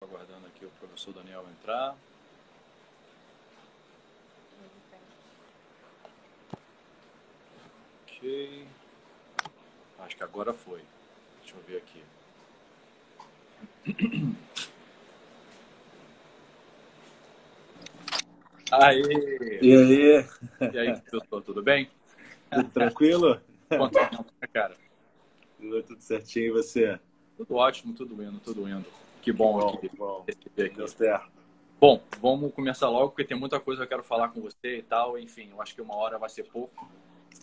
Aguardando aqui o professor Daniel entrar. Ok. Acho que agora foi. Deixa eu ver aqui. Aê! E aí, E aí, professor, tudo bem? tudo tranquilo? Quanto tempo, né, cara? Tudo certinho, e você? Tudo ótimo, tudo indo, tudo indo. Que Que bom aqui bom, que bom. receber Deu aqui. certo. Bom, vamos começar logo, porque tem muita coisa que eu quero falar com você e tal. Enfim, eu acho que uma hora vai ser pouco.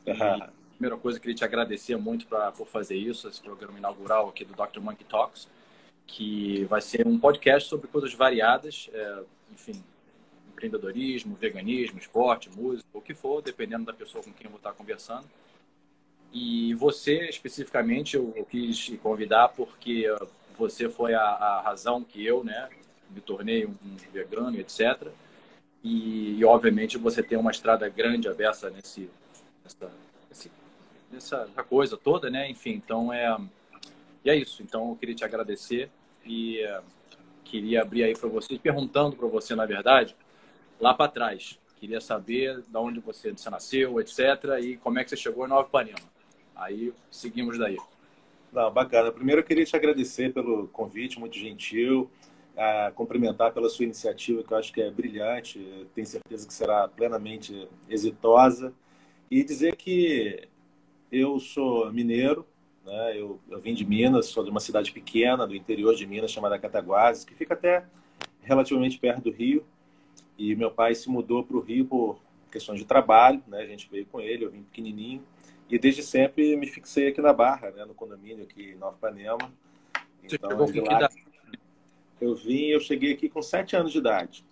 E a primeira coisa, eu queria te agradecer muito por fazer isso, esse programa inaugural aqui do Dr. Monkey Talks, que vai ser um podcast sobre coisas variadas, enfim, empreendedorismo, veganismo, esporte, música, o que for, dependendo da pessoa com quem eu vou estar conversando. E você, especificamente, eu quis te convidar porque você foi a razão que eu, né, me tornei um vegano, etc. Obviamente, você tem uma estrada grande aberta nessa, nessa coisa toda, né? Enfim, então e é isso. Então, eu queria te agradecer e queria abrir aí para você, perguntando para você, na verdade, lá para trás. Queria saber de onde você nasceu, etc. E como é que você chegou em Nova Ipanema. Aí seguimos daí. Não, bacana. Primeiro eu queria te agradecer pelo convite, muito gentil, cumprimentar pela sua iniciativa, que eu acho que é brilhante, tenho certeza que será plenamente exitosa, e dizer que eu sou mineiro, né? Eu vim de Minas, sou de uma cidade pequena do interior de Minas chamada Cataguases, que fica até relativamente perto do Rio. E meu pai se mudou para o Rio por questões de trabalho, né? A gente veio com ele, eu vim pequenininho. E desde sempre me fixei aqui na Barra, né? No condomínio aqui em Nova Ipanema. Você Então, chegou de com que lá idade? eu cheguei aqui com 7 anos de idade.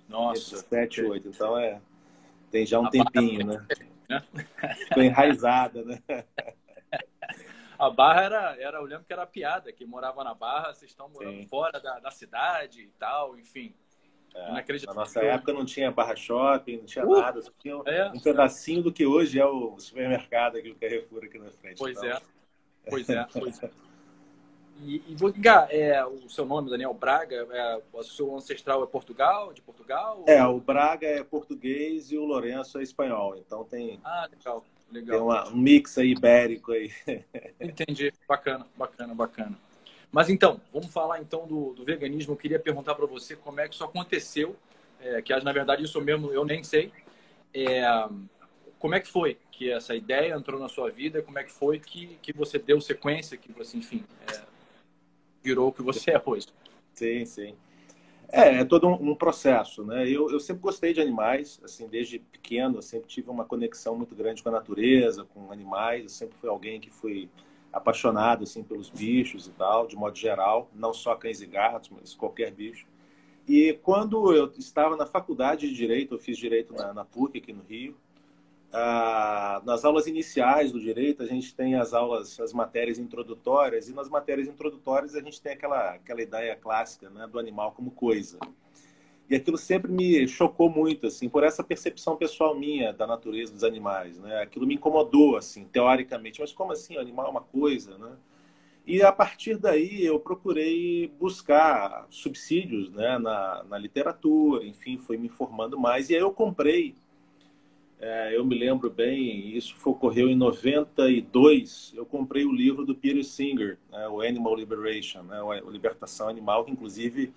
Entre Nossa, 7 e ok. 8. Então, tem já um A Barra, tempinho, né? né? Ficou enraizada, né? A Barra eu lembro que era piada, que morava na Barra, vocês estão morando Sim. fora da cidade e tal, enfim. Na Inacreditável. nossa época não tinha Barra Shopping, não tinha Uh, nada, só tinha é, um pedacinho do que hoje é o supermercado aqui, o Carrefour aqui na frente. pois Então, é, pois é. Gá, o seu nome, Daniel Braga, o seu ancestral é Portugal, de Portugal? o Braga é português e o Lourenço é espanhol. Então Ah, legal, tem legal. um mix aí ibérico aí. Entendi, bacana, bacana, bacana. Mas então, vamos falar então do veganismo. Eu queria perguntar para você como é que isso aconteceu, que na verdade isso mesmo eu nem sei. É, como é que foi que essa ideia entrou na sua vida? Como é que foi que você deu sequência, que você, enfim, virou o que você é hoje? Sim, sim. É todo um processo, né? Eu sempre gostei de animais, assim, desde pequeno, eu sempre tive uma conexão muito grande com a natureza, com animais. Eu sempre fui alguém que foi apaixonado, assim, pelos bichos e tal, de modo geral, não só cães e gatos, mas qualquer bicho. E quando eu estava na faculdade de Direito, eu fiz Direito na PUC, aqui no Rio. Nas aulas iniciais do direito, a gente tem as matérias introdutórias, e nas matérias introdutórias a gente tem aquela ideia clássica, né, do animal como coisa. E aquilo sempre me chocou muito, assim, por essa percepção pessoal minha da natureza dos animais, né? Aquilo me incomodou, assim, teoricamente. Mas como assim, o animal é uma coisa, né? E a partir daí eu procurei buscar subsídios, né, na literatura, enfim, fui me informando mais. E aí eu comprei, eu me lembro bem, isso ocorreu em 92, eu comprei o livro do Peter Singer, né, o Animal Liberation, né, o Libertação Animal, que inclusive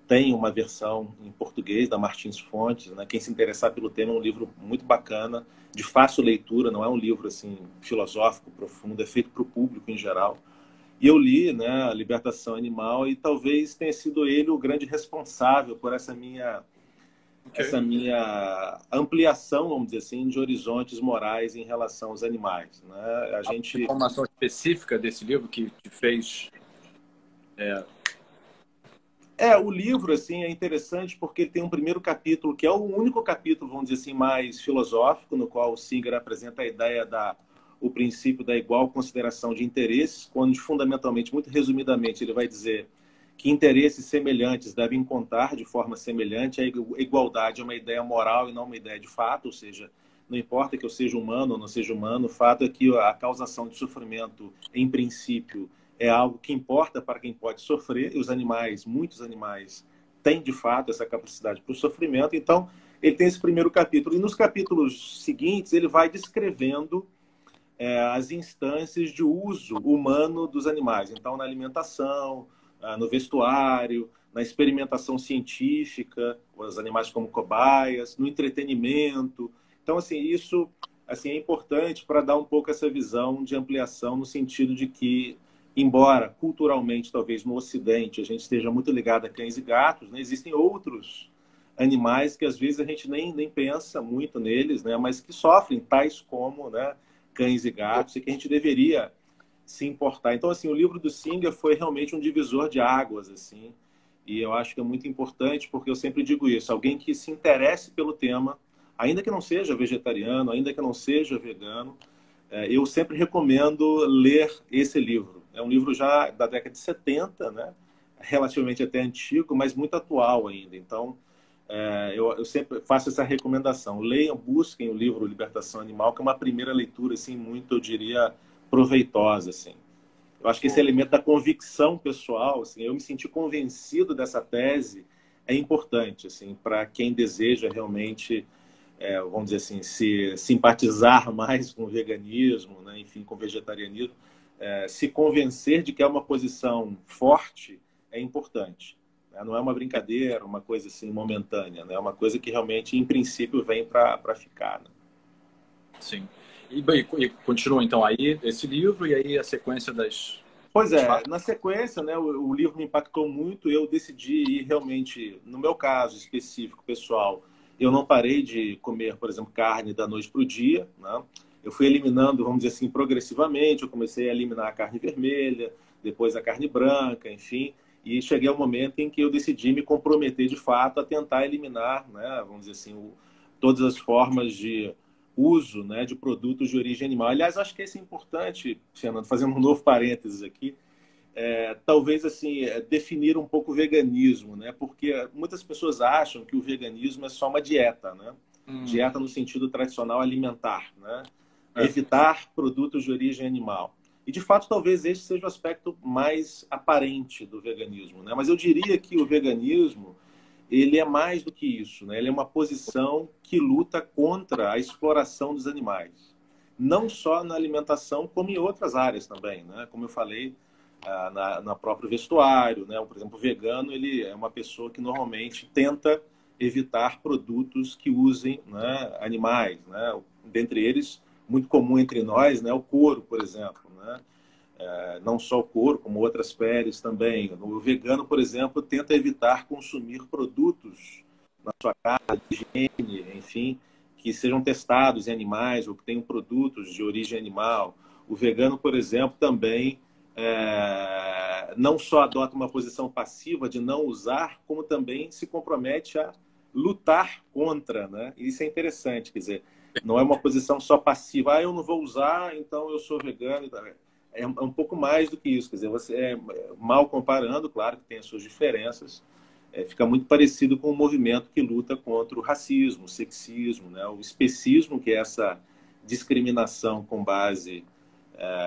tem uma versão em português da Martins Fontes, né? Quem se interessar pelo tema é um livro muito bacana, de fácil leitura, não é um livro assim filosófico profundo, é feito para o público em geral. E eu li, né, a Libertação Animal, e talvez tenha sido ele o grande responsável por Ok. essa minha ampliação, vamos dizer assim, de horizontes morais em relação aos animais, né? A A gente informação específica desse livro que te fez. O livro assim é interessante porque ele tem um primeiro capítulo que é o único capítulo, vamos dizer assim, mais filosófico, no qual o Singer apresenta a ideia o princípio da igual consideração de interesses, onde fundamentalmente, muito resumidamente, ele vai dizer que interesses semelhantes devem contar de forma semelhante. A igualdade é uma ideia moral e não uma ideia de fato, ou seja, não importa que eu seja humano ou não seja humano, o fato é que a causação de sofrimento, em princípio, é algo que importa para quem pode sofrer, e os animais, muitos animais, têm de fato essa capacidade para o sofrimento. Então, ele tem esse primeiro capítulo. E nos capítulos seguintes, ele vai descrevendo as instâncias de uso humano dos animais. Então, na alimentação, no vestuário, na experimentação científica, os animais como cobaias, no entretenimento. Então, assim, isso assim, é importante para dar um pouco essa visão de ampliação no sentido de que, embora culturalmente, talvez no Ocidente, a gente esteja muito ligado a cães e gatos, né, existem outros animais que às vezes a gente nem pensa muito neles, né, mas que sofrem, tais como, né, cães e gatos, e que a gente deveria se importar. Então, assim, o livro do Singer foi realmente um divisor de águas, assim, e eu acho que é muito importante, porque eu sempre digo isso, alguém que se interesse pelo tema, ainda que não seja vegetariano, ainda que não seja vegano, eu sempre recomendo ler esse livro. É um livro já da década de 70, né? Relativamente até antigo, mas muito atual ainda. Então, eu sempre faço essa recomendação. Leiam, busquem o livro Libertação Animal, que é uma primeira leitura, assim, muito, eu diria, proveitosa, assim. Eu acho que esse elemento da convicção pessoal, assim, eu me senti convencido dessa tese, é importante, assim, para quem deseja realmente, vamos dizer assim, se simpatizar mais com o veganismo, né, enfim, com o vegetarianismo, se convencer de que é uma posição forte é importante. Né? Não é uma brincadeira, uma coisa assim momentânea, né? É uma coisa que realmente, em princípio, vem para ficar. Né? Sim. E continua, então, aí esse livro e aí a sequência Pois dos é, fatos? na sequência, né, o livro me impactou muito. Eu decidi ir realmente, no meu caso específico, pessoal, eu não parei de comer, por exemplo, carne da noite para o dia. Né? Eu fui eliminando, vamos dizer assim, progressivamente. Eu comecei a eliminar a carne vermelha, depois a carne branca, enfim. E cheguei ao momento em que eu decidi me comprometer de fato a tentar eliminar, né, vamos dizer assim, todas as formas de uso, né, de produtos de origem animal. Aliás, acho que isso é importante, Fernando, fazendo um novo parênteses aqui, talvez assim definir um pouco o veganismo, né? Porque muitas pessoas acham que o veganismo é só uma dieta, né? Dieta no sentido tradicional alimentar, né? Evitar produtos de origem animal. E de fato, talvez esse seja o aspecto mais aparente do veganismo, né? Mas eu diria que o veganismo ele é mais do que isso, né? Ele é uma posição que luta contra a exploração dos animais, não só na alimentação, como em outras áreas também, né? Como eu falei, na próprio vestuário, né? Por exemplo, o vegano ele é uma pessoa que normalmente tenta evitar produtos que usem, né, animais, né? Dentre eles, muito comum entre nós, né, o couro, por exemplo, né? Não só o couro, como outras peles também. O vegano, por exemplo, tenta evitar consumir produtos na sua casa, de higiene, enfim, que sejam testados em animais ou que tenham produtos de origem animal. O vegano, por exemplo, também não só adota uma posição passiva de não usar, como também se compromete a lutar contra, né? Isso é interessante, quer dizer, não é uma posição só passiva. Eu não vou usar, então eu sou vegano. É um pouco mais do que isso, quer dizer, você mal comparando, claro que tem as suas diferenças, fica muito parecido com o movimento que luta contra o racismo, o sexismo, né? O especismo, que é essa discriminação com base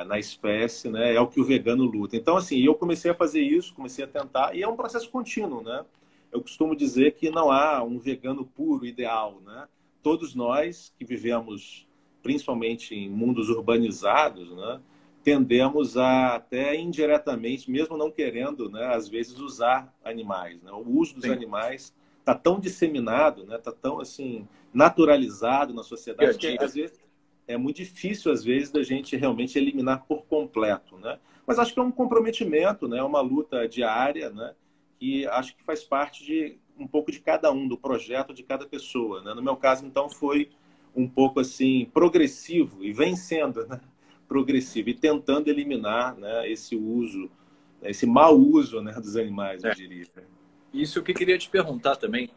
na espécie, né? É o que o vegano luta. Então, assim, eu comecei a fazer isso, comecei a tentar, e é um processo contínuo, né? Eu costumo dizer que não há um vegano puro, ideal, né? Todos nós que vivemos, principalmente em mundos urbanizados, né? Tendemos a, até indiretamente, mesmo não querendo, né? Às vezes usar animais, né? O uso dos Sim. animais está tão disseminado, né? Está tão assim naturalizado na Dia a sociedade que dia. às vezes é muito difícil, às vezes, da gente realmente eliminar por completo, né? Mas acho que é um comprometimento, né? Uma luta diária, né? Que acho que faz parte de um pouco de cada um, do projeto de cada pessoa, né? No meu caso, então, foi um pouco assim progressivo e vem sendo, né? Progressivo e tentando eliminar, né? Esse uso, esse mau uso, né? Dos animais, eu É. diria. Isso que eu queria te perguntar também,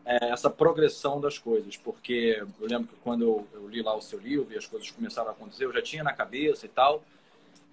essa progressão das coisas, porque eu lembro que quando eu li lá o seu livro e as coisas começaram a acontecer, eu já tinha na cabeça e tal.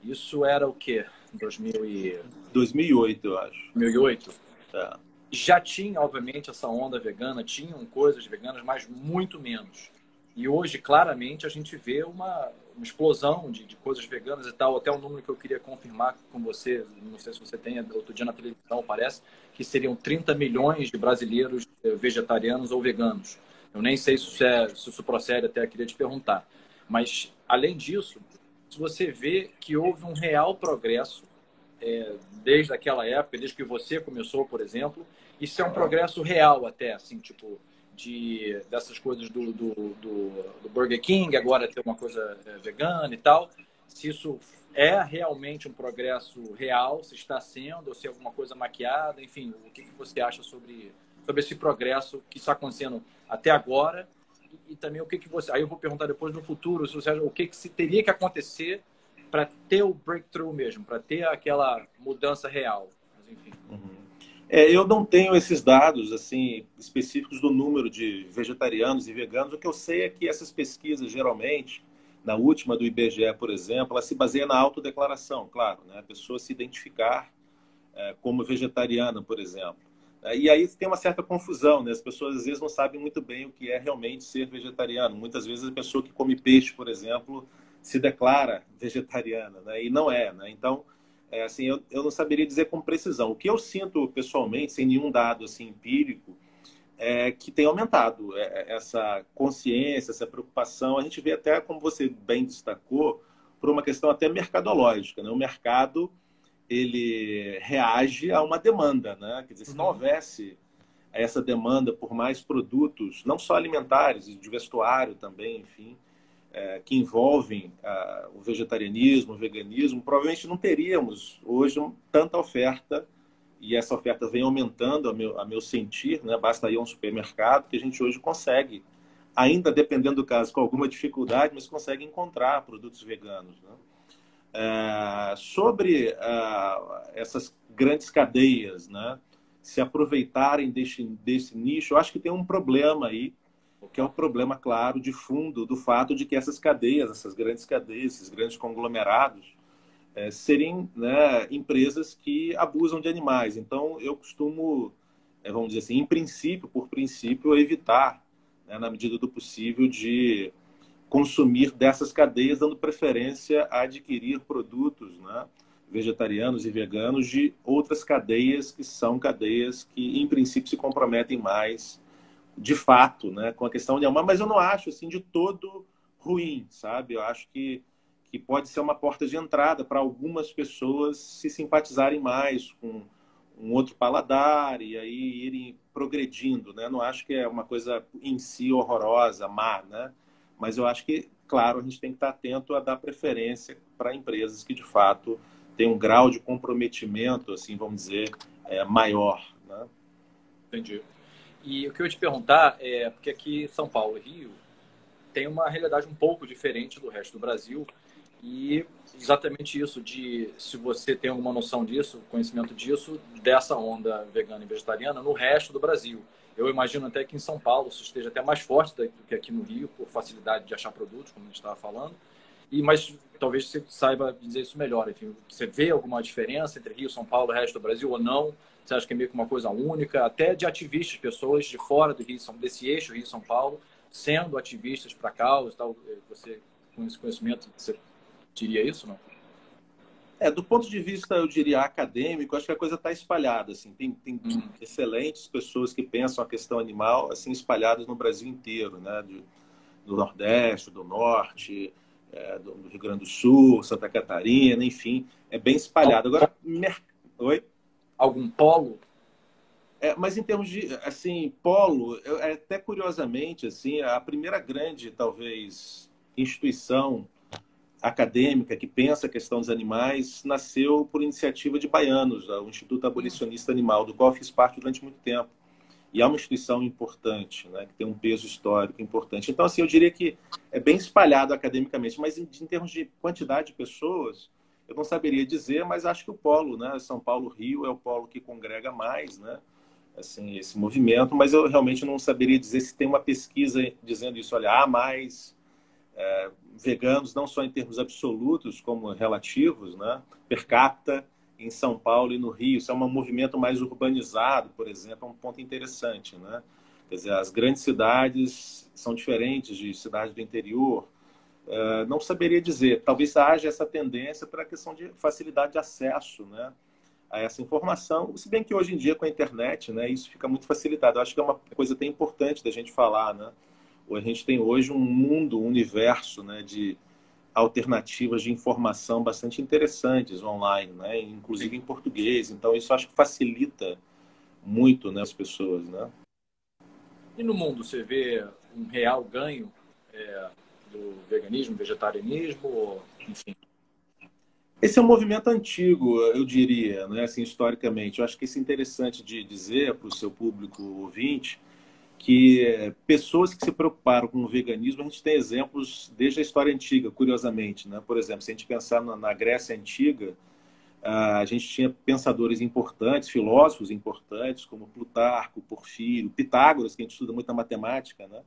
Isso era o quê? 2008, eu acho. 2008? Tá. Já tinha, obviamente, essa onda vegana, tinham coisas veganas, mas muito menos. E hoje, claramente, a gente vê uma explosão de coisas veganas e tal. Até um número que eu queria confirmar com você, não sei se você tem, outro dia na televisão parece, que seriam 30 milhões de brasileiros vegetarianos ou veganos. Eu nem sei se isso procede, até queria te perguntar. Mas, além disso, se você vê que houve um real progresso desde aquela época, desde que você começou, por exemplo, isso é um progresso real até, assim, tipo, dessas coisas do Burger King, agora ter uma coisa vegana e tal, se isso é realmente um progresso real, se está sendo, ou se é alguma coisa maquiada, enfim, o que você acha sobre esse progresso que está acontecendo até agora e também o que você... Aí eu vou perguntar depois no futuro, se você acha, o que se teria que acontecer para ter o breakthrough mesmo, para ter aquela mudança real. Mas, enfim. Eu não tenho esses dados assim específicos do número de vegetarianos e veganos. O que eu sei é que essas pesquisas, geralmente, na última do IBGE, por exemplo, ela se baseia na autodeclaração, claro, né? A pessoa se identificar como vegetariana, por exemplo. E aí tem uma certa confusão, né? As pessoas às vezes não sabem muito bem o que é realmente ser vegetariano. Muitas vezes a pessoa que come peixe, por exemplo, se declara vegetariana, né? E não é, né? Então, assim, eu não saberia dizer com precisão. O que eu sinto pessoalmente, sem nenhum dado assim empírico, é que tem aumentado essa consciência, essa preocupação. A gente vê até, como você bem destacou, por uma questão até mercadológica, né? O mercado ele reage a uma demanda, né? Quer dizer, se não houvesse essa demanda por mais produtos, não só alimentares, de vestuário também, enfim, que envolvem o vegetarianismo, o veganismo, provavelmente não teríamos hoje tanta oferta, e essa oferta vem aumentando a meu sentir, né? Basta ir a um supermercado que a gente hoje consegue, ainda dependendo do caso, com alguma dificuldade, mas consegue encontrar produtos veganos, né? Sobre essas grandes cadeias, né, se aproveitarem desse nicho, eu acho que tem um problema aí, que é um problema, claro, de fundo, do fato de que essas cadeias, essas grandes cadeias, esses grandes conglomerados, serem, né, empresas que abusam de animais. Então, eu costumo, vamos dizer assim, em princípio, por princípio, evitar, né, na medida do possível, de consumir dessas cadeias, dando preferência a adquirir produtos, né, vegetarianos e veganos de outras cadeias que são cadeias que, em princípio, se comprometem mais, de fato, né, com a questão de amar. Mas eu não acho assim de todo ruim, sabe? Eu acho que pode ser uma porta de entrada para algumas pessoas se simpatizarem mais com um outro paladar e aí irem progredindo, né? Não acho que é uma coisa em si horrorosa, má, né? Mas eu acho que, claro, a gente tem que estar atento a dar preferência para empresas que, de fato, têm um grau de comprometimento, assim, vamos dizer, maior, né? Entendi. E o que eu ia te perguntar é, porque aqui São Paulo e Rio tem uma realidade um pouco diferente do resto do Brasil e exatamente isso de se você tem alguma noção disso, conhecimento disso, dessa onda vegana e vegetariana no resto do Brasil. Eu imagino até que em São Paulo isso esteja até mais forte do que aqui no Rio, por facilidade de achar produtos, como a gente estava falando. Mas talvez você saiba dizer isso melhor. Enfim, você vê alguma diferença entre Rio, São Paulo e o resto do Brasil ou não? Você acha que é meio que uma coisa única? Até de ativistas, pessoas de fora do Rio, desse eixo Rio-São Paulo, sendo ativistas para a causa, tal. Você, com esse conhecimento, você diria isso, não? Do ponto de vista, eu diria, acadêmico, acho que a coisa está espalhada. Assim. Tem excelentes pessoas que pensam a questão animal assim espalhadas no Brasil inteiro, né? Do Nordeste, do Norte, do Rio Grande do Sul, Santa Catarina, enfim, é bem espalhado. Agora, oi? Algum polo? Mas em termos de, assim, polo, até curiosamente, assim, a primeira grande, talvez, instituição acadêmica que pensa a questão dos animais nasceu por iniciativa de baianos, o Instituto Abolicionista Animal, do qual eu fiz parte durante muito tempo. E é uma instituição importante, né, que tem um peso histórico importante. Então, assim, eu diria que é bem espalhado academicamente, mas em termos de quantidade de pessoas, eu não saberia dizer, mas acho que o polo, né, São Paulo-Rio é o polo que congrega mais, né, assim, esse movimento, mas eu realmente não saberia dizer se tem uma pesquisa dizendo isso, olha, há mais veganos, não só em termos absolutos, como relativos, né, per capita, em São Paulo e no Rio. Isso é um movimento mais urbanizado, por exemplo, é um ponto interessante, né? Quer dizer, as grandes cidades são diferentes de cidades do interior. Não saberia dizer. Talvez haja essa tendência para a questão de facilidade de acesso, né, a essa informação. Se bem que hoje em dia, com a internet, né, isso fica muito facilitado. Eu acho que é uma coisa até importante da gente falar, né? A gente tem hoje um mundo, um universo, né, de alternativas de informação bastante interessantes online, né, inclusive em português. Então, isso acho que facilita muito, né, as pessoas, né? E no mundo, você vê um real ganho do veganismo, vegetarianismo, enfim? Esse é um movimento antigo, eu diria, né, assim, historicamente. Eu acho que isso é interessante de dizer para o seu público ouvinte, que pessoas que se preocuparam com o veganismo, a gente tem exemplos desde a história antiga, curiosamente, né? Por exemplo, se a gente pensar na Grécia Antiga, a gente tinha pensadores importantes, filósofos importantes, como Plutarco, Porfírio, Pitágoras, que a gente estuda muito na matemática, né?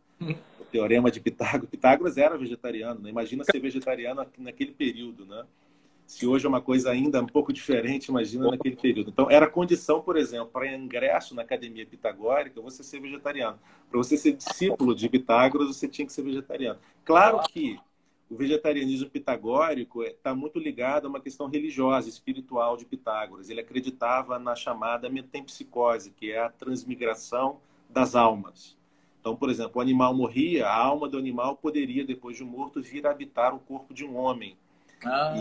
O teorema de Pitágoras. Pitágoras era vegetariano, né? Imagina ser vegetariano naquele período, né? Se hoje é uma coisa ainda um pouco diferente, imagina naquele período. Então, era condição, por exemplo, para ingresso na academia pitagórica, você ser vegetariano. Para você ser discípulo de Pitágoras, você tinha que ser vegetariano. Claro que o vegetarianismo pitagórico está muito ligado a uma questão religiosa, espiritual de Pitágoras. Ele acreditava na chamada metempsicose, que é a transmigração das almas. Então, por exemplo, o animal morria, a alma do animal poderia, depois de morto, vir a habitar o corpo de um homem.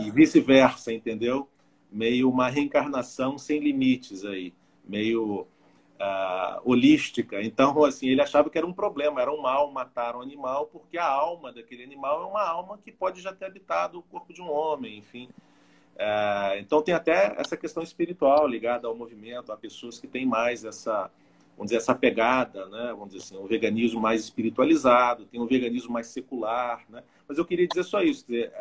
E vice-versa, entendeu? Meio uma reencarnação sem limites aí, meio holística. Então, assim, ele achava que era um problema, era um mal matar um animal, porque a alma daquele animal é uma alma que pode já ter habitado o corpo de um homem, enfim. Então, tem até essa questão espiritual ligada ao movimento, há pessoas que têm mais essa, vamos dizer, essa pegada, né? Vamos dizer assim, um veganismo mais espiritualizado, tem um veganismo mais secular, né? Mas eu queria dizer só isso, dizer,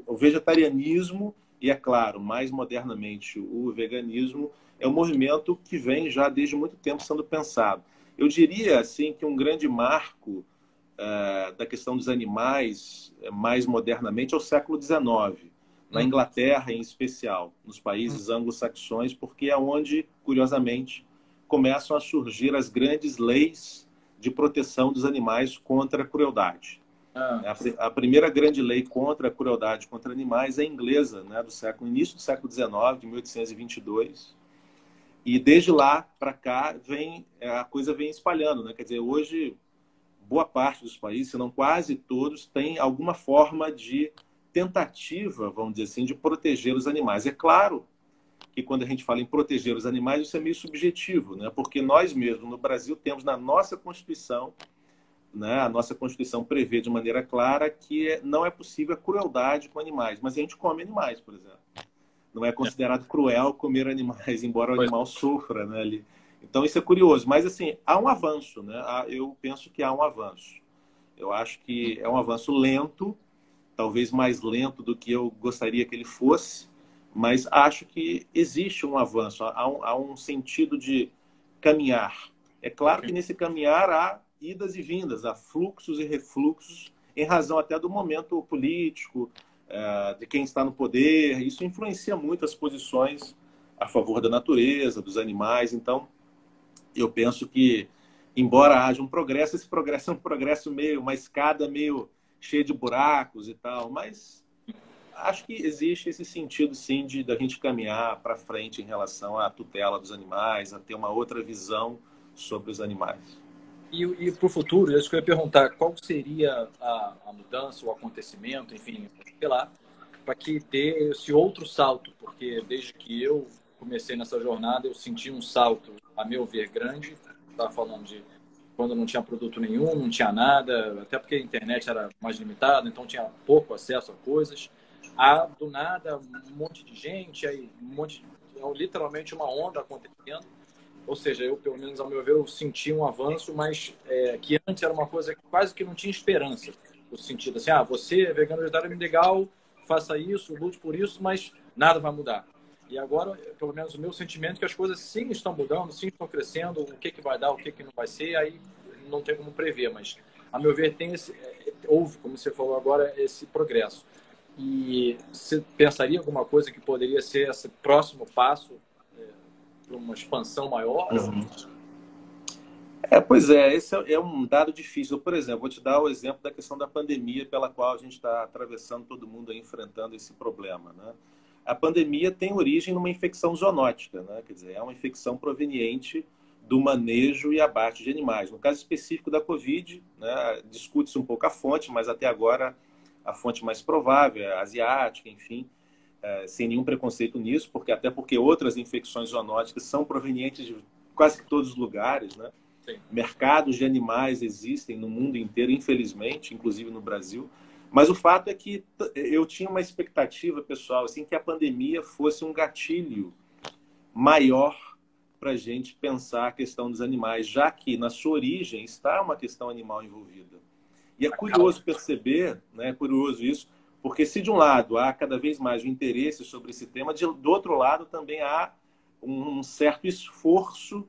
o vegetarianismo e, é claro, mais modernamente o veganismo é um movimento que vem já desde muito tempo sendo pensado. Eu diria assim que um grande marco da questão dos animais mais modernamente é o século XIX, na Inglaterra em especial, nos países anglo-saxões, porque é onde, curiosamente, começam a surgir as grandes leis de proteção dos animais contra a crueldade. A primeira grande lei contra a crueldade contra animais é inglesa, né, início do século XIX, de 1822. E desde lá para cá a coisa vem espalhando, né? Quer dizer, hoje boa parte dos países, se não quase todos, tem alguma forma de tentativa, vamos dizer assim, de proteger os animais. É claro que quando a gente fala em proteger os animais, isso é meio subjetivo, né? Porque nós mesmos, no Brasil, temos na nossa Constituição, né? A nossa Constituição prevê de maneira clara que não é possível a crueldade com animais, mas a gente come animais, por exemplo. Não é considerado cruel comer animais, embora o animal sofra, né, ali. Então isso é curioso, mas assim, há um avanço, né? Eu penso que há um avanço. Eu acho que é um avanço lento, talvez mais lento do que eu gostaria que ele fosse, mas acho que existe um avanço, há um sentido de caminhar. É claro que nesse caminhar há idas e vindas, há fluxos e refluxos, em razão até do momento político, de quem está no poder. Isso influencia muito as posições a favor da natureza, dos animais. Então, eu penso que, embora haja um progresso, esse progresso é um progresso meio, uma escada meio cheia de buracos e tal, mas acho que existe esse sentido, sim, da gente caminhar para frente em relação à tutela dos animais, a ter uma outra visão sobre os animais. E para o futuro, isso que eu ia perguntar, qual seria a mudança, o acontecimento, enfim, sei lá, para que ter esse outro salto? Porque desde que eu comecei nessa jornada, eu senti um salto, a meu ver, grande. Estava falando de quando não tinha produto nenhum, não tinha nada, até porque a internet era mais limitada, então tinha pouco acesso a coisas. Do nada, um monte de gente, aí literalmente uma onda acontecendo. Ou seja, eu, pelo menos ao meu ver, eu senti um avanço, mas que antes era uma coisa que quase que não tinha esperança. No sentido assim, você é vegano vegetariano legal, faça isso, lute por isso, mas nada vai mudar. E agora, pelo menos o meu sentimento é que as coisas sim estão mudando, sim estão crescendo, o que vai dar, o que não vai ser, aí não tem como prever, mas a meu ver houve, como você falou agora, esse progresso. E você pensaria alguma coisa que poderia ser esse próximo passo para uma expansão maior? Pois é, esse é um dado difícil. Por exemplo, vou te dar o exemplo da questão da pandemia pela qual a gente está atravessando, todo mundo aí enfrentando esse problema, né? A pandemia tem origem numa infecção zoonótica, né? Quer dizer, é uma infecção proveniente do manejo e abate de animais. No caso específico da Covid, né, discute-se um pouco a fonte, mas até agora a fonte mais provável é asiática, enfim, sem nenhum preconceito nisso, até porque outras infecções zoonóticas são provenientes de quase que todos os lugares, né? Sim. Mercados de animais existem no mundo inteiro, infelizmente, inclusive no Brasil. Mas o fato é que eu tinha uma expectativa, pessoal, assim, que a pandemia fosse um gatilho maior para a gente pensar a questão dos animais, já que na sua origem está uma questão animal envolvida. E é curioso perceber, né, é curioso isso, porque se de um lado há cada vez mais o interesse sobre esse tema, do outro lado também há um certo esforço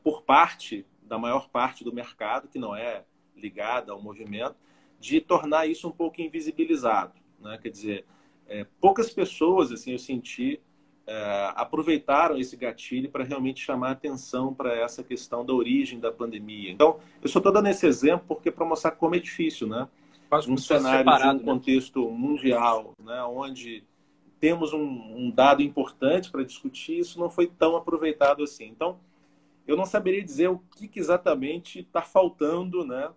por parte da maior parte do mercado, que não é ligada ao movimento, de tornar isso um pouco invisibilizado, né? Quer dizer, poucas pessoas, assim, eu senti, aproveitaram esse gatilho para realmente chamar atenção para essa questão da origem da pandemia. Então, eu só estou dando esse exemplo porque para mostrar como é difícil, né? Quase Um cenário de um contexto mundial, né? Onde temos um dado importante para discutir, isso não foi tão aproveitado assim. Então, eu não saberia dizer o que exatamente está faltando, né,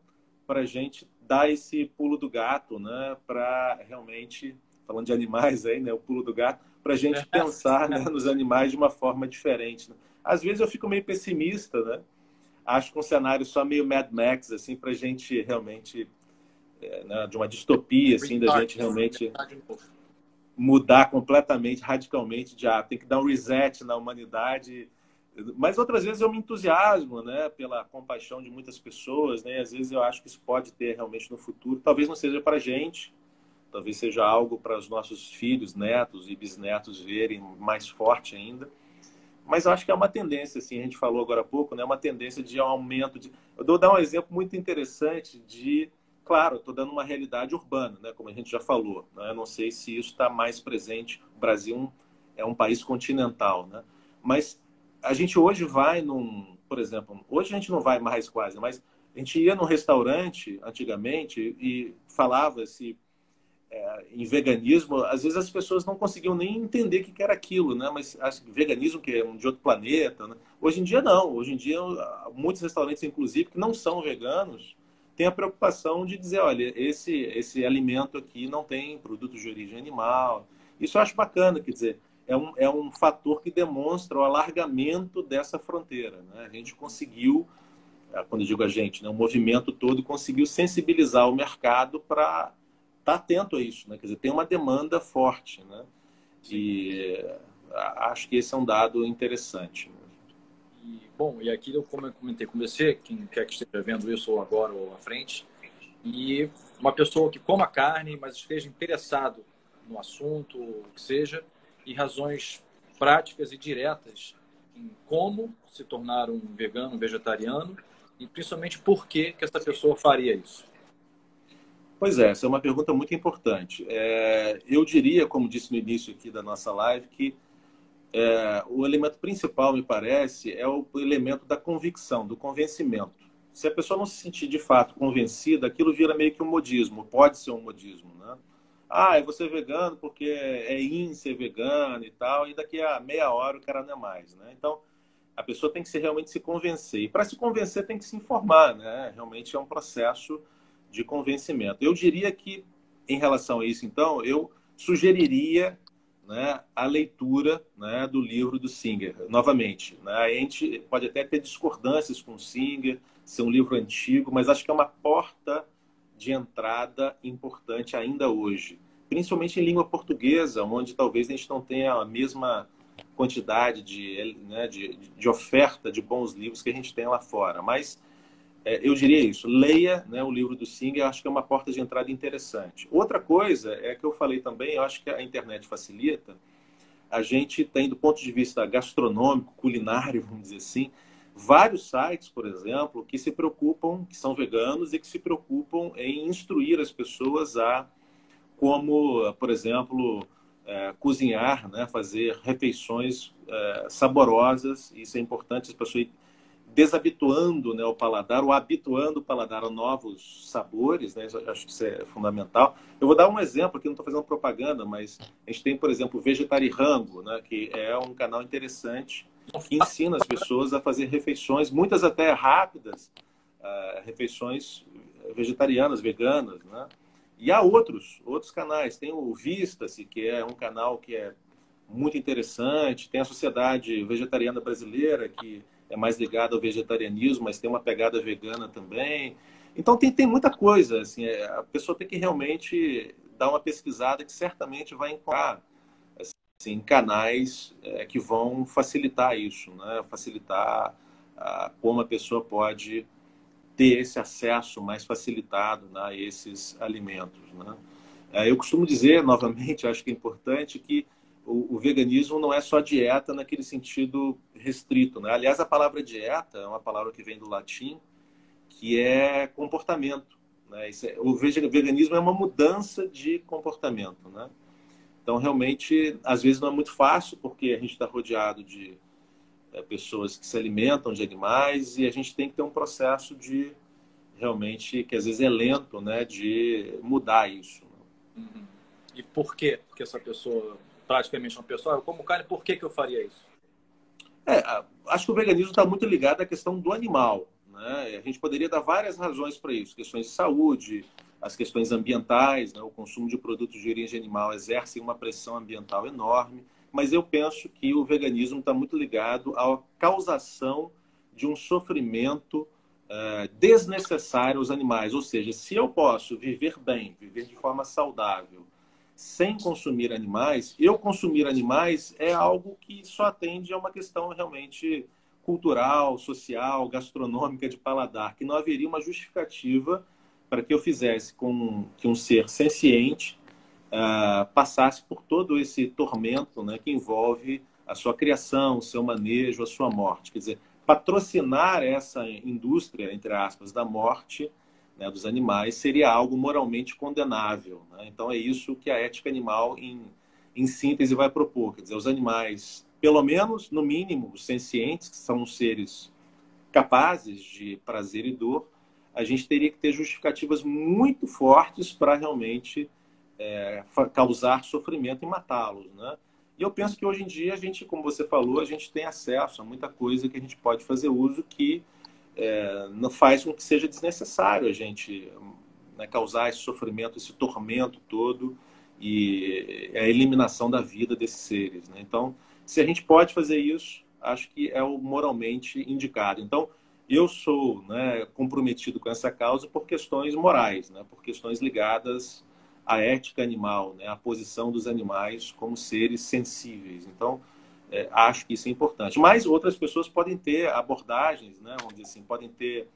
para a gente dar esse pulo do gato, né, para realmente, falando de animais aí, né, o pulo do gato, para a gente pensar, né, nos animais de uma forma diferente, né? Às vezes eu fico meio pessimista, né? Acho que um cenário só meio Mad Max, assim, para a gente realmente, né, de uma distopia, assim, da gente realmente mudar completamente, radicalmente, tem que dar um reset na humanidade. Mas outras vezes eu me entusiasmo, né, pela compaixão de muitas pessoas, né? Às vezes eu acho que isso pode ter realmente no futuro. Talvez não seja para a gente, talvez seja algo para os nossos filhos, netos e bisnetos verem mais forte ainda. Mas eu acho que é uma tendência, assim, a gente falou agora há pouco, né, uma tendência de aumento de... Eu vou dar um exemplo muito interessante de... Claro, eu estou dando uma realidade urbana, né, como a gente já falou, né? Eu não sei se isso está mais presente. O Brasil é um país continental, né? Mas a gente hoje vai por exemplo, hoje a gente não vai mais quase, mas a gente ia num restaurante antigamente e falava-se em veganismo, às vezes as pessoas não conseguiam nem entender o que era aquilo, né? Mas veganismo que é de outro planeta, né? Hoje em dia não, hoje em dia muitos restaurantes, inclusive, que não são veganos, têm a preocupação de dizer, olha, esse alimento aqui não tem produtos de origem animal. Isso eu acho bacana, quer dizer, é um fator que demonstra o alargamento dessa fronteira, né? A gente conseguiu, quando eu digo a gente, né, o movimento todo conseguiu sensibilizar o mercado para estar atento a isso, né? Quer dizer, tem uma demanda forte, né? E acho que esse é um dado interessante. Bom, e aqui eu comentei com você, quem quer que esteja vendo isso ou agora ou à frente, e uma pessoa que coma carne, mas esteja interessado no assunto, o que seja, e razões práticas e diretas em como se tornar um vegano, um vegetariano, e principalmente por que essa pessoa faria isso. Pois é, essa é uma pergunta muito importante. Eu diria, como disse no início aqui da nossa live, que o elemento principal, me parece, é o elemento da convicção, do convencimento. Se a pessoa não se sentir de fato convencida, aquilo vira meio que um modismo, pode ser um modismo, né? Ah, eu vou ser vegano porque é in ser vegano e tal, e daqui a meia hora o cara não é mais, né? Então, a pessoa tem que realmente se convencer. E para se convencer tem que se informar, né? Realmente é um processo de convencimento. Eu diria que, em relação a isso, então, eu sugeriria, né, a leitura, né, do livro do Singer. Novamente, né, a gente pode até ter discordâncias com o Singer, ser um livro antigo, mas acho que é uma porta de entrada importante ainda hoje. Principalmente em língua portuguesa, onde talvez a gente não tenha a mesma quantidade de oferta de bons livros que a gente tem lá fora. Mas eu diria isso, leia, né, o livro do Singer, acho que é uma porta de entrada interessante. Outra coisa é que eu falei também, eu acho que a internet facilita, a gente tem, do ponto de vista gastronômico, culinário, vamos dizer assim, vários sites, por exemplo, que se preocupam, que são veganos e que se preocupam em instruir as pessoas a como, por exemplo, cozinhar, né, fazer refeições saborosas. Isso é importante, as pessoas desabituando, né, o paladar, ou habituando o paladar a novos sabores, né? Eu acho que isso é fundamental. Eu vou dar um exemplo aqui, não estou fazendo propaganda, mas a gente tem, por exemplo, o Vegetarirango, né, que é um canal interessante que ensina as pessoas a fazer refeições, muitas até rápidas, refeições vegetarianas, veganas, né? E há outros canais. Tem o Vista-se, que é um canal que é muito interessante. Tem a Sociedade Vegetariana Brasileira, que é mais ligada ao vegetarianismo, mas tem uma pegada vegana também. Então tem muita coisa. Assim, a pessoa tem que realmente dar uma pesquisada que certamente vai encontrar assim, canais que vão facilitar isso, né? Facilitar como a pessoa pode ter esse acesso mais facilitado, né, a esses alimentos, né? Eu costumo dizer, novamente, acho que é importante que o veganismo não é só dieta naquele sentido restrito, né? Aliás, a palavra dieta é uma palavra que vem do latim, que é comportamento, né? O veganismo é uma mudança de comportamento, né? Então, realmente, às vezes não é muito fácil, porque a gente está rodeado de pessoas que se alimentam de animais e a gente tem que ter um processo de realmente, que às vezes é lento, né, de mudar isso. Uhum. E por que essa pessoa, praticamente uma pessoa, eu como carne, por que eu faria isso? Acho que o veganismo está muito ligado à questão do animal, né? A gente poderia dar várias razões para isso, questões de saúde, as questões ambientais, né? O consumo de produtos de origem animal exerce uma pressão ambiental enorme, mas eu penso que o veganismo está muito ligado à causação de um sofrimento desnecessário aos animais. Ou seja, se eu posso viver bem, viver de forma saudável, sem consumir animais, eu consumir animais é algo que só atende a uma questão realmente cultural, social, gastronômica, de paladar, que não haveria uma justificativa para que eu fizesse com que um ser senciente passasse por todo esse tormento, né, que envolve a sua criação, o seu manejo, a sua morte. Quer dizer, patrocinar essa indústria, entre aspas, da morte, né, dos animais seria algo moralmente condenável, né? Então é isso que a ética animal, em síntese, vai propor. Quer dizer, os animais, pelo menos, no mínimo, os sencientes, que são seres capazes de prazer e dor, a gente teria que ter justificativas muito fortes para realmente causar sofrimento e matá-los, né? E eu penso que hoje em dia a gente, como você falou, a gente tem acesso a muita coisa que a gente pode fazer uso que não faz com que seja desnecessário a gente, né, causar esse sofrimento, esse tormento todo e a eliminação da vida desses seres, né? Então, se a gente pode fazer isso, acho que é o moralmente indicado. Então, eu sou, né, comprometido com essa causa por questões morais, né, por questões ligadas à ética animal, né, à posição dos animais como seres sensíveis. Então, acho que isso é importante. Mas outras pessoas podem ter abordagens, né, vamos dizer assim, podem ter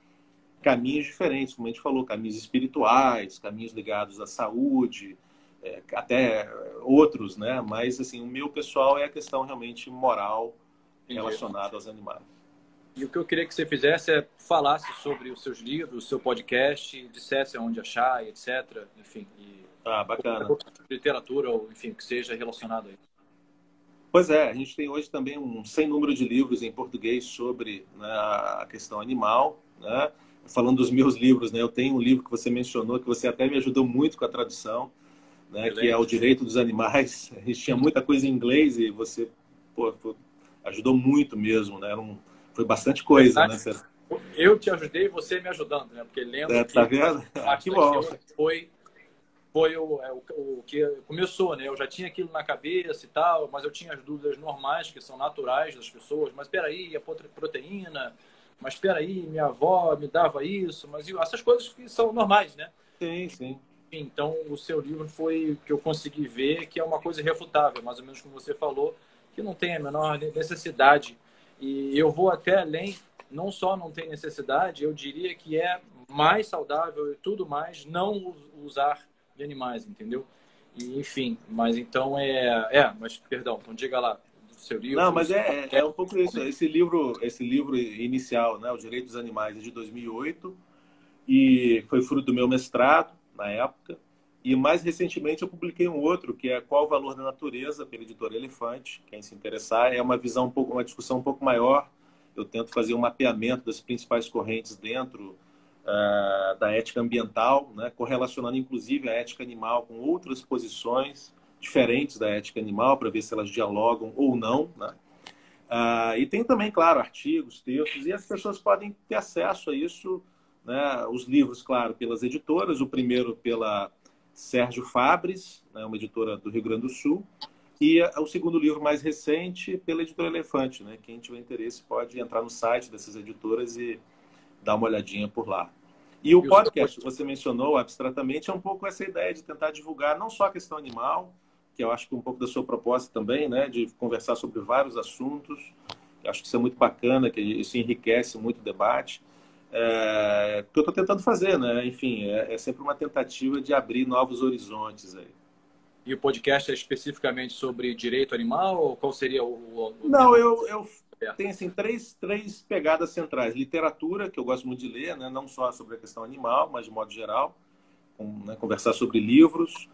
caminhos diferentes, como a gente falou, caminhos espirituais, caminhos ligados à saúde, até outros, né? Mas assim, o meu pessoal é a questão realmente moral relacionada aos animais. E o que eu queria que você fizesse é falasse sobre os seus livros, o seu podcast, dissesse onde achar, etc. Enfim, bacana. Literatura ou enfim, que seja relacionado a isso. Pois é, a gente tem hoje também um sem número de livros em português sobre, né, a questão animal, né? Falando dos meus livros, né? Eu tenho um livro que você mencionou, que você até me ajudou muito com a tradução, né? Que é O Direito dos Animais. A gente tinha muita coisa em inglês e você, pô, ajudou muito mesmo, né? Foi bastante coisa, né? Eu te ajudei, você me ajudando, né? Porque lembro tá vendo? Que bom. Foi o que começou, né? Eu já tinha aquilo na cabeça e tal, mas eu tinha as dúvidas normais, que são naturais das pessoas. Mas peraí, a proteína, mas peraí, minha avó me dava isso, mas essas coisas que são normais, né? Sim, sim. Então, o seu livro foi o que eu consegui ver, que é uma coisa irrefutável, mais ou menos como você falou, que não tem a menor necessidade. E eu vou até além, não só não tem necessidade, eu diria que é mais saudável e tudo mais não usar de animais, entendeu? E, enfim, mas então mas perdão, então diga lá do seu livro. Não, mas é um pouco isso. Esse livro inicial, né, O Direito dos Animais, é de 2008 e foi fruto do meu mestrado na época. E mais recentemente eu publiquei um outro que é Qual o Valor da Natureza, pela editora Elefante. Quem se interessar, é uma visão uma discussão um pouco maior eu tento fazer um mapeamento das principais correntes dentro da ética ambiental, né, correlacionando inclusive a ética animal com outras posições diferentes da ética animal, para ver se elas dialogam ou não, né? E tem também, claro, artigos, textos, e as pessoas podem ter acesso a isso, né? Os livros, claro, pelas editoras, o primeiro pela Sérgio Fabres, né, uma editora do Rio Grande do Sul, e o segundo livro mais recente pela editora Elefante, né? Quem tiver interesse pode entrar no site dessas editoras e dar uma olhadinha por lá. E o podcast que você mencionou, abstratamente, é um pouco essa ideia de tentar divulgar não só a questão animal, que eu acho que é um pouco da sua proposta também, né, de conversar sobre vários assuntos. Eu acho que isso é muito bacana, que isso enriquece muito o debate. O que eu estou tentando fazer, né? Enfim, é sempre uma tentativa de abrir novos horizontes aí. E o podcast é especificamente sobre direito animal? Ou qual seria o Não, eu tenho assim, três pegadas centrais. Literatura, que eu gosto muito de ler, né? Não só sobre a questão animal, mas de modo geral. Né? Conversar sobre livros.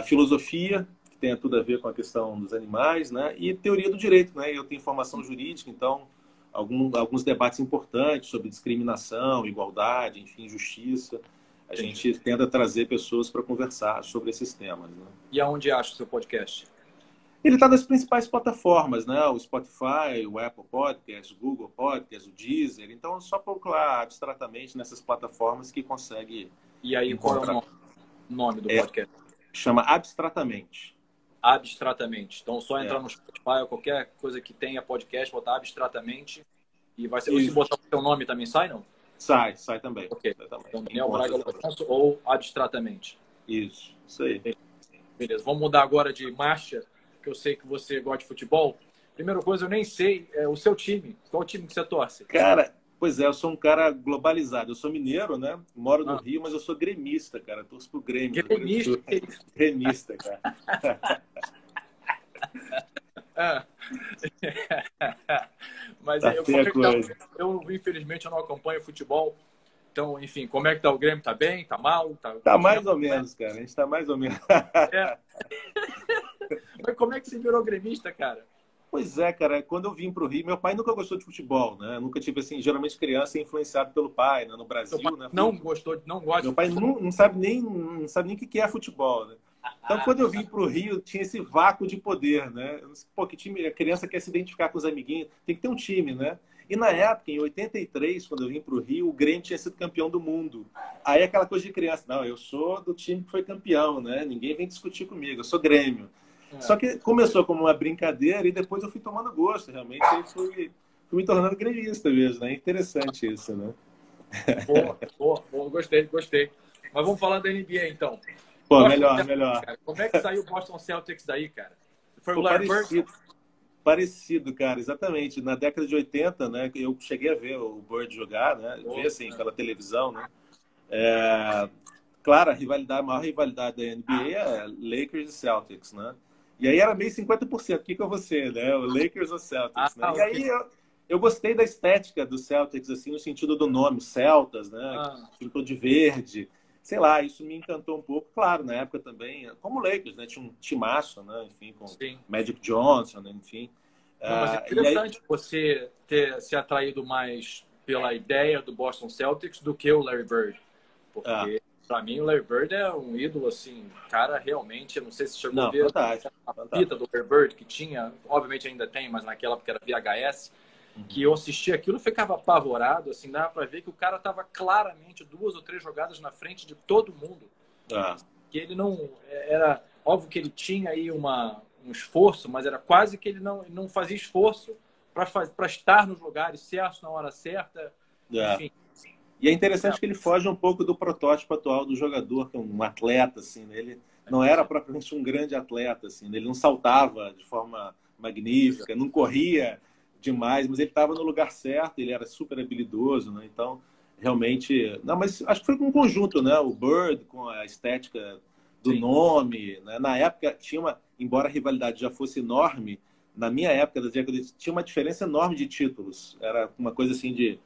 Filosofia, que tem tudo a ver com a questão dos animais, né? E teoria do direito, né? Eu tenho formação jurídica, então alguns debates importantes sobre discriminação, igualdade, enfim, justiça. A gente tenta trazer pessoas para conversar sobre esses temas, né? E aonde acha o seu podcast? Ele está nas principais plataformas, né? O Spotify, o Apple Podcasts, o Google Podcasts, o Deezer. Então, só procurar abstratamente nessas plataformas que consegue. E aí, encontrar... qual é o nome do podcast? Chama Abstratamente. Abstratamente. Então, só entrar no Spotify ou qualquer coisa que tenha podcast, botar Abstratamente e vai ser. Ou se botar o seu nome também sai, não? Sai também. Ok. Sai também. Então, Daniel Braga Lourenço ou Abstratamente. Isso aí. Beleza. Vamos mudar agora de marcha, que eu sei que você gosta de futebol. Primeira coisa, eu nem sei o seu time. Qual time que você torce? Cara, pois é, eu sou um cara globalizado. Eu sou mineiro, né? Moro no Rio, mas eu sou gremista, cara. Eu torço pro Grêmio. Gremista? Gremista, cara. Mas tá eu, infelizmente, eu não acompanho futebol. Então, enfim, como é que tá o Grêmio? Tá bem? Tá mal? Tá mais ou menos, cara. A gente tá mais ou menos. Mas como é que você virou gremista, cara? Pois é, cara. Quando eu vim pro Rio, meu pai nunca gostou de futebol, né? Nunca tive, assim, geralmente criança é influenciado pelo pai, né? No Brasil, né? Não gosta. Meu pai não sabe nem o que é futebol, né? Então, quando eu vim pro Rio, tinha esse vácuo de poder, né? Pô, que time, a criança quer se identificar com os amiguinhos, tem que ter um time, né? E na época, em 83, quando eu vim para o Rio, o Grêmio tinha sido campeão do mundo. Aí aquela coisa de criança, não, eu sou do time que foi campeão, né? Ninguém vem discutir comigo, eu sou Grêmio. Só que começou como uma brincadeira e depois eu fui tomando gosto, realmente. Aí fui me tornando gremista mesmo, né? Interessante isso, né? Boa, gostei. Mas vamos falar da NBA, então. Pô, melhor. Cara, como é que saiu o Boston Celtics daí, cara? Foi o Larry Bird? Parecido, cara, exatamente. Na década de 80, né, eu cheguei a ver o Bird jogar, né, ver assim, pela televisão, né. Claro, a maior rivalidade da NBA é Lakers e Celtics, né. E aí era meio 50%. O que eu vou ser, né? O Lakers ou Celtics, né? E aí eu gostei da estética do Celtics, assim, no sentido do nome, Celtas, né? Pintou de verde. Sei lá, isso me encantou um pouco. Claro, na época também, como o Lakers, né? Tinha um timaço, né? Enfim, com Magic Johnson, né? Enfim. Não, mas é interessante você ter se atraído mais pela ideia do Boston Celtics do que o Larry Bird. Porque, para mim, o Larry Bird é um ídolo, assim, cara, realmente, eu não sei se chegou a ver a fita do Larry Bird, que tinha, obviamente ainda tem, mas naquela época era VHS, que eu assistia aquilo e ficava apavorado, assim, dava para ver que o cara estava claramente 2 ou 3 jogadas na frente de todo mundo. Que ele não... Era óbvio que ele tinha aí um esforço, mas era quase que ele não fazia esforço para estar nos lugares certos, na hora certa, enfim. E é interessante que ele foge um pouco do protótipo atual do jogador, que é um atleta, assim, né? Ele não era propriamente um grande atleta, assim, né? Ele não saltava de forma magnífica, não corria demais, mas ele estava no lugar certo, ele era super habilidoso, né? Então, realmente... Não, mas acho que foi com um conjunto, né? O Bird, com a estética do nome, né? Na época, embora a rivalidade já fosse enorme, na minha época, tinha uma diferença enorme de títulos. Era uma coisa assim de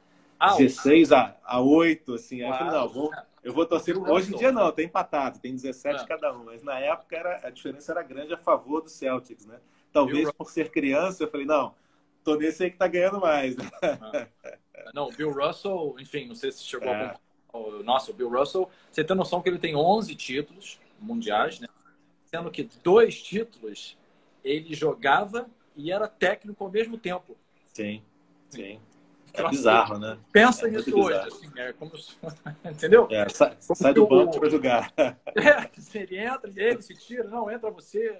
16 a 8, assim. Aí eu falei, não, eu vou torcer... Hoje em dia não, tem empatado, tem 17 cada um. Mas na época a diferença era grande a favor do Celtics, né? Talvez por ser criança, eu falei, não, tô nesse aí que tá ganhando mais. Ah. Não, o Bill Russell, enfim, não sei se chegou a... Nossa, o Bill Russell, você tem noção que ele tem 11 títulos mundiais, né? Sendo que 2 títulos ele jogava e era técnico ao mesmo tempo. Sim, sim. É Então, bizarro, assim, né? pensa É nisso muito hoje, bizarro. assim, é como entendeu? Sai do banco para jogar. Ele entra, ele se tira, não, entra você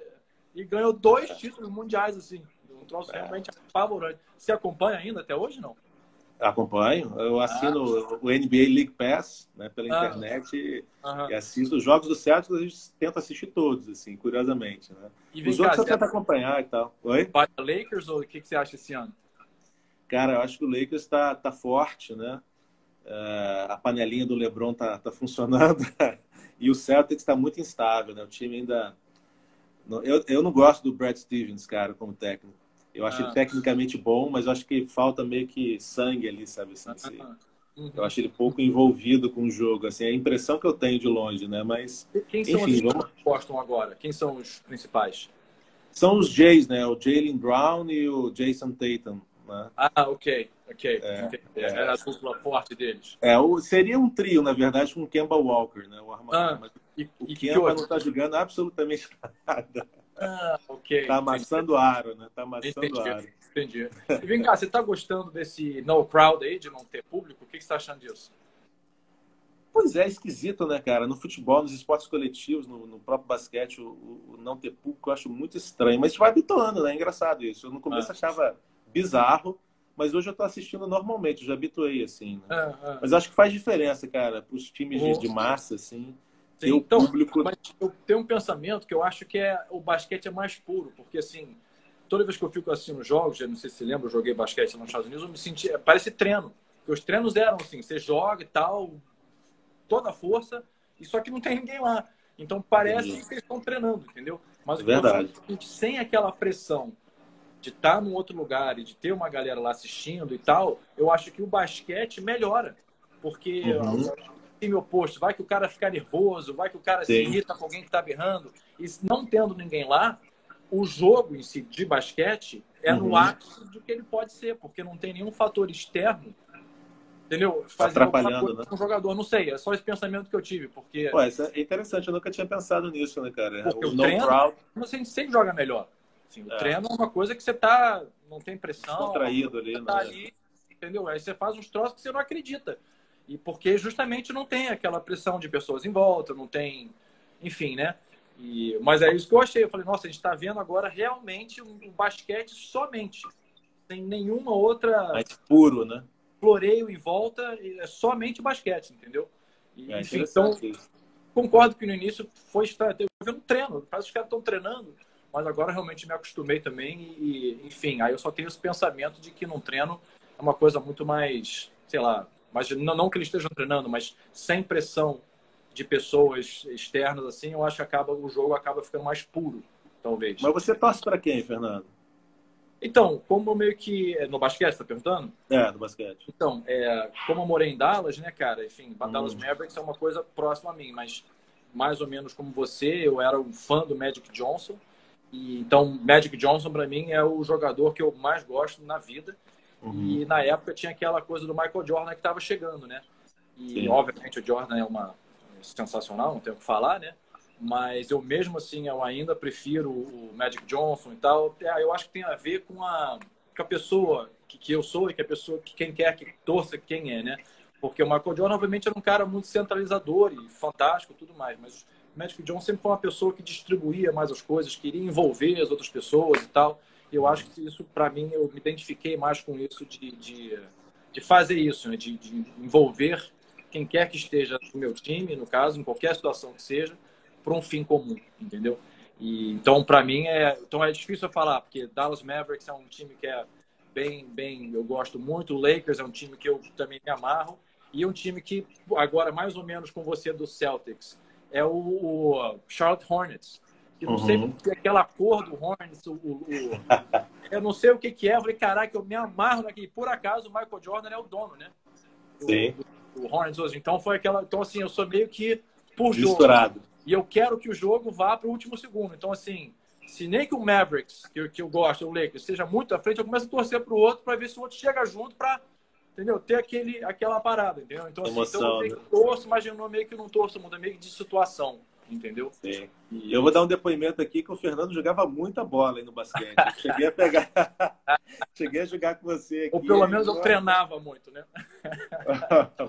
e ganhou 2 títulos mundiais, assim. Um troço realmente apavorante. Você acompanha ainda até hoje, não? Acompanho. Eu Ah, assino o NBA League Pass, né, pela ah, internet e aham. assisto os jogos do Celtics. A gente tenta assistir todos, assim, curiosamente, né? E vem Os cá, outros eu você tento acompanhar e tal. Oi? vai para Lakers ou o que você acha esse ano? Cara, eu acho que o Lakers tá forte, né? A panelinha do LeBron tá funcionando e o Celtics está muito instável, né? O time ainda... Eu não gosto do Brad Stevens, cara, como técnico. Eu acho ele Ah, tecnicamente bom, mas eu acho que falta meio que sangue ali, sabe assim? ah, Eu uhum. acho ele pouco envolvido com o jogo, assim, é a impressão que eu tenho de longe, né? Mas, E quem são as enfim, estrelas que postam agora? Quem são os principais? são os Jays, né? O Jaylen Brown e o Jason Tatum, né? Ah, ok, ok. Entendi. Era a dupla forte deles. Seria um trio, na verdade, com o Kemba Walker, né? O armador. Ah, Mas e o o que Kemba houve? não está jogando absolutamente nada. Ah, ok, Tá entendi. amassando aro, né? Tá amassando Entendi, aro. entendi. E vem cá, você está gostando desse no crowd aí, de não ter público? O que você está achando disso? Pois é, esquisito, né, cara? No futebol, nos esportes coletivos, no próprio basquete, o não ter público eu acho muito estranho. Mas a gente vai habituando, né? É engraçado isso. Eu no começo Ah, achava bizarro, mas hoje eu tô assistindo normalmente, eu já habituei, assim, né? ah, ah. Mas acho que faz diferença, cara, para os times O- de massa, assim, ter Sim, o então, público. mas eu tenho um pensamento que eu acho que o basquete é mais puro, porque assim, toda vez que eu fico assistindo jogos, eu não sei se você lembra, eu joguei basquete nos Estados Unidos, eu me senti, parece treino, porque os treinos eram assim, você joga e tal, toda a força, e só que não tem ninguém lá. Então parece Entendi. que eles estão treinando, entendeu? Mas É o que eu tô falando verdade. é o seguinte, sem aquela pressão de estar num outro lugar e de ter uma galera lá assistindo e tal, eu acho que o basquete melhora. Porque Uhum. o time oposto, vai que o cara fica nervoso, vai que o cara se Sim. irrita com alguém que está berrando. E não tendo ninguém lá, o jogo em si de basquete é no Uhum. ápice do que ele pode ser, porque não tem nenhum fator externo, entendeu? Fazendo alguma Atrapalhando, coisa né? com o jogador. Não sei, é só esse pensamento que eu tive, Pô, isso é interessante, eu nunca tinha pensado nisso, né, cara? porque O o no treino, crowd, você sempre joga melhor. Assim, o é, treino é uma coisa que você tá, não tem pressão, descontraído você ali, tá né? ali, entendeu? Aí você faz uns troços que você não acredita. E porque justamente não tem aquela pressão de pessoas em volta, não tem, enfim, né? Mas é isso que eu achei. Eu falei, nossa, a gente está vendo agora realmente um basquete somente, sem nenhuma outra Mais puro, né? floreio em volta, é somente basquete, entendeu? É Enfim, então interessante isso. concordo que no início foi eu vendo treino, parece que os caras estão treinando, mas agora realmente me acostumei também enfim, aí eu só tenho esse pensamento de que num treino é uma coisa muito mais, sei lá, mas não que eles estejam treinando, mas sem pressão de pessoas externas assim, eu acho que o jogo acaba ficando mais puro, talvez. Mas você torce para quem, Fernando? Então, como eu meio que no basquete, tá perguntando? Do basquete. Então, como eu morei em Dallas, né, cara? Enfim, Dallas Hum, Mavericks é uma coisa próxima a mim, mas mais ou menos como você, eu era um fã do Magic Johnson. E então, Magic Johnson para mim é o jogador que eu mais gosto na vida. uhum, E na época tinha aquela coisa do Michael Jordan que estava chegando, né? E sim. obviamente o Jordan é sensacional, não tenho o que falar, né? Mas eu mesmo assim, eu ainda prefiro o Magic Johnson e tal. Eu acho que tem a ver com a pessoa que eu sou e que a pessoa que quem quer que torça quem é, né? Porque o Michael Jordan, obviamente, era um cara muito centralizador e fantástico e tudo mais, mas o Magic Johnson sempre foi uma pessoa que distribuía mais as coisas, queria envolver as outras pessoas e tal. Eu acho que isso, para mim, eu me identifiquei mais com isso de fazer isso, né? De envolver quem quer que esteja no meu time, no caso, em qualquer situação que seja, para um fim comum, entendeu? Então, para mim, então é difícil eu falar, porque Dallas Mavericks é um time que é bem, eu gosto muito. O Lakers é um time que eu também me amarro. E um time que, agora, mais ou menos com você do Celtics, é o Charlotte Hornets. Que não sei Uhum, porque aquela cor do Hornets, eu não sei o que é. Eu falei, caraca, eu me amarro naquele. Por acaso, o Michael Jordan é o dono, né? Do, sim. do, do Hornets hoje. Então, foi aquela. Então, assim, eu sou meio que por jogo. Misturado. E eu quero que o jogo vá para o último segundo. Então, assim, Se nem que o Mavericks, que eu gosto, o Lakers, seja muito à frente, eu começo a torcer para o outro para ver se o outro chega junto para, entendeu? Ter aquela parada, entendeu? Então, assim, então eu Emoção, meio né? que torço, mas eu não meio que não torço muito, é meio que de situação, entendeu? Sim. Eu vou E, dar um depoimento aqui que o Fernando jogava muita bola aí no basquete. Eu cheguei a pegar, cheguei a jogar com você ou aqui. pelo menos eu treinava muito, né?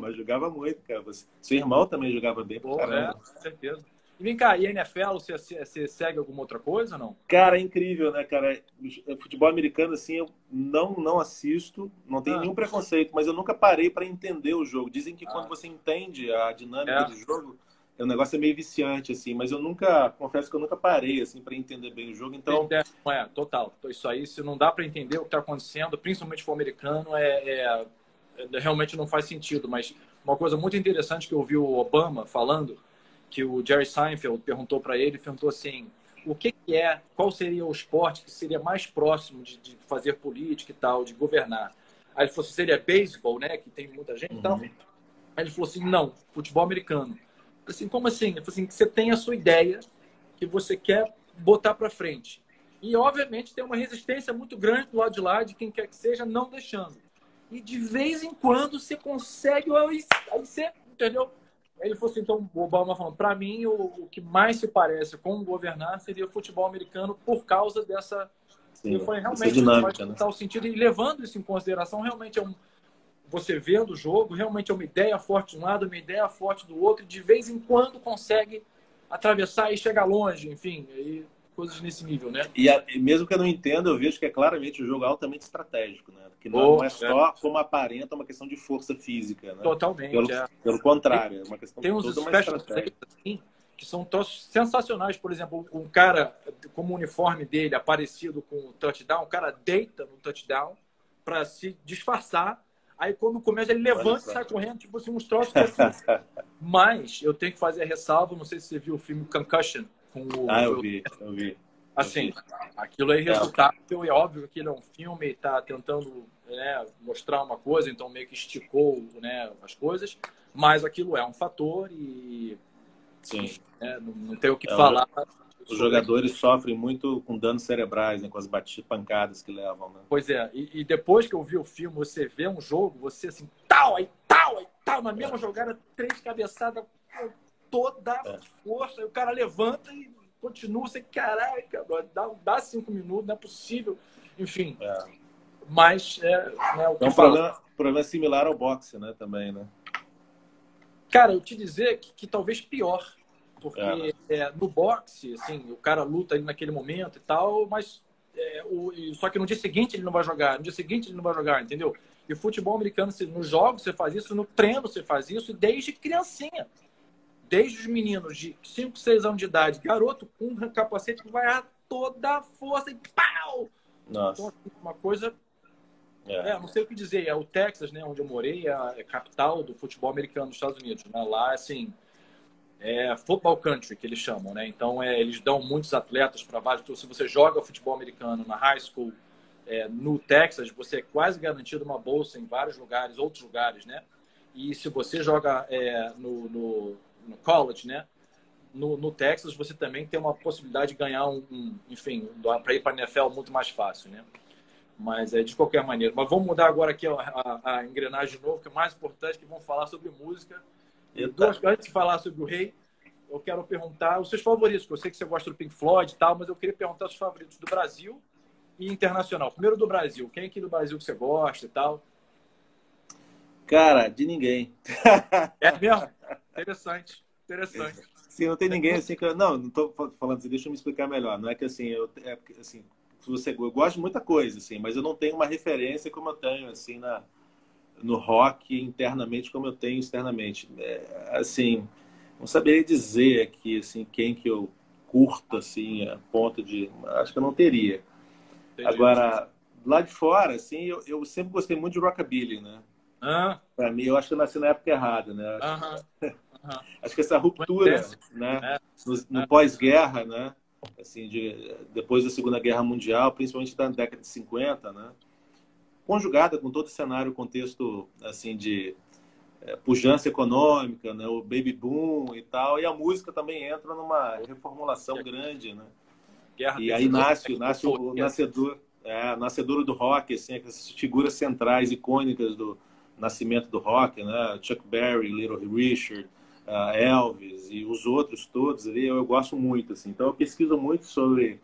Mas jogava muito, cara. Seu irmão também jogava bem pra Pô, caramba. com certeza. E vem cá, e NFL, você segue alguma outra coisa ou não? Cara, é incrível, né, cara? Futebol americano, assim, eu não assisto, não tenho Ah, nenhum preconceito, mas eu nunca parei para entender o jogo. Dizem que quando ah, você entende a dinâmica é. do jogo, o negócio é meio viciante, assim, mas eu nunca, confesso que eu nunca parei, assim, para entender bem o jogo. Então, Não é, total. Então, isso aí, se não dá para entender o que está acontecendo, principalmente for americano, realmente não faz sentido. Mas uma coisa muito interessante que eu ouvi o Obama falando, que o Jerry Seinfeld perguntou para ele, perguntou assim, o que é, qual seria o esporte que seria mais próximo de fazer política e tal, de governar? Aí ele falou assim, seria beisebol, né, que tem muita gente e tal. uhum. Aí ele falou assim, não, futebol americano. Assim, como assim? Ele falou assim, que você tem a sua ideia que você quer botar para frente. E, obviamente, tem uma resistência muito grande do lado de lá, de quem quer que seja, não deixando. E, de vez em quando, você consegue, aí você, entendeu? Ele falou assim, então, o Obama falando, para mim, o que mais se parece com governar seria o futebol americano por causa dessa... E eu Sim, falei, essa realmente, isso faz dinâmica, né? total sentido. E levando isso em consideração, realmente você vendo o jogo, realmente é uma ideia forte de um lado, uma ideia forte do outro, e de vez em quando consegue atravessar e chegar longe, enfim, e coisas nesse nível, né? E mesmo que eu não entenda, eu vejo que é claramente um jogo altamente estratégico, né? Que não é só como aparenta uma questão de força física, né? Totalmente. Pelo Tem, contrário, é uma questão tem uns toda uma special estratégia. plays, assim, que são troços sensacionais. Por exemplo, um cara, como o uniforme dele é parecido com o touchdown, o cara deita no touchdown para se disfarçar. Aí, quando começa, ele Olha levanta e só. sai correndo, tipo assim, uns troços que assim. Mas eu tenho que fazer a ressalva, não sei se você viu o filme Concussion com o Ah, Will. eu vi, eu Assim, vi. aquilo é É, irrefutável e é óbvio que aquilo é um filme e está tentando, né, mostrar uma coisa, então meio que esticou, né, as coisas, mas aquilo é um fator e, sim. né, não tem o que É, falar os sobre aquilo. jogadores sofrem muito com danos cerebrais, né? Com as pancadas que levam, né? Pois é, e depois que eu vi o filme, você vê um jogo, você assim, tal, na mesma jogada, três cabeçadas com toda a É, força, e o cara levanta e continua, você, caraca, dá 5 minutos, não é possível. Enfim, é. mas é o É que um fala. problema similar ao boxe, né? Também, né? Cara, eu te dizer que talvez pior, É, né? porque no boxe, assim, o cara luta ali naquele momento e tal, mas só que no dia seguinte ele não vai jogar, no dia seguinte ele não vai jogar, entendeu? E o futebol americano, nos jogos você faz isso, no treino você faz isso, desde criancinha. Desde os meninos de 5, 6 anos de idade, garoto com um capacete que vai a toda a força e pau! Então, Nossa. assim, uma coisa, É. não sei o que dizer, é o Texas, né, onde eu morei, é a capital do futebol americano dos Estados Unidos, né? Lá, assim, é football country, que eles chamam, né? Então, eles dão muitos atletas para vários. Então, se você joga futebol americano na high school, no Texas, você é quase garantido uma bolsa em vários lugares, outros lugares, né? E se você joga no college, né? No Texas, você também tem uma possibilidade de ganhar enfim, para ir para a NFL muito mais fácil, né? Mas de qualquer maneira. Mas vamos mudar agora aqui a engrenagem de novo, que é mais importante, que vamos falar sobre música. E Eita. antes de falar sobre o Rei, eu quero perguntar os seus favoritos, que eu sei que você gosta do Pink Floyd e tal, mas eu queria perguntar os favoritos do Brasil e internacional. Primeiro do Brasil. Quem aqui do Brasil que você gosta e tal? Cara, de ninguém. É mesmo? Interessante. Interessante. Sim, não tem ninguém assim que não tô falando assim, deixa eu me explicar melhor. Não é que assim, assim, se você eu gosto de muita coisa assim, mas eu não tenho uma referência como eu tenho assim no rock internamente como eu tenho externamente. Assim, não saberia dizer aqui assim quem que eu curto assim a ponto de, acho que eu não teria. Entendi. Agora, lá de fora, assim, eu sempre gostei muito de rockabilly, né? Ah, Para mim, eu acho que eu nasci na época errada, né? aham, aham. Acho que essa ruptura, Coincidência. né, É, no pós-guerra, né, assim, depois da Segunda Guerra Mundial, principalmente da década de 50, né, conjugada com todo o cenário, contexto assim de pujança econômica, né, o baby boom e tal, e a música também entra numa reformulação grande, né? Guerra E aí nasce o Guerra. nascedor do rock, assim, essas figuras centrais, icônicas do nascimento do rock, né? Chuck Berry, Little Richard, Elvis e os outros todos ali, eu gosto muito, assim. Então eu pesquiso muito sobre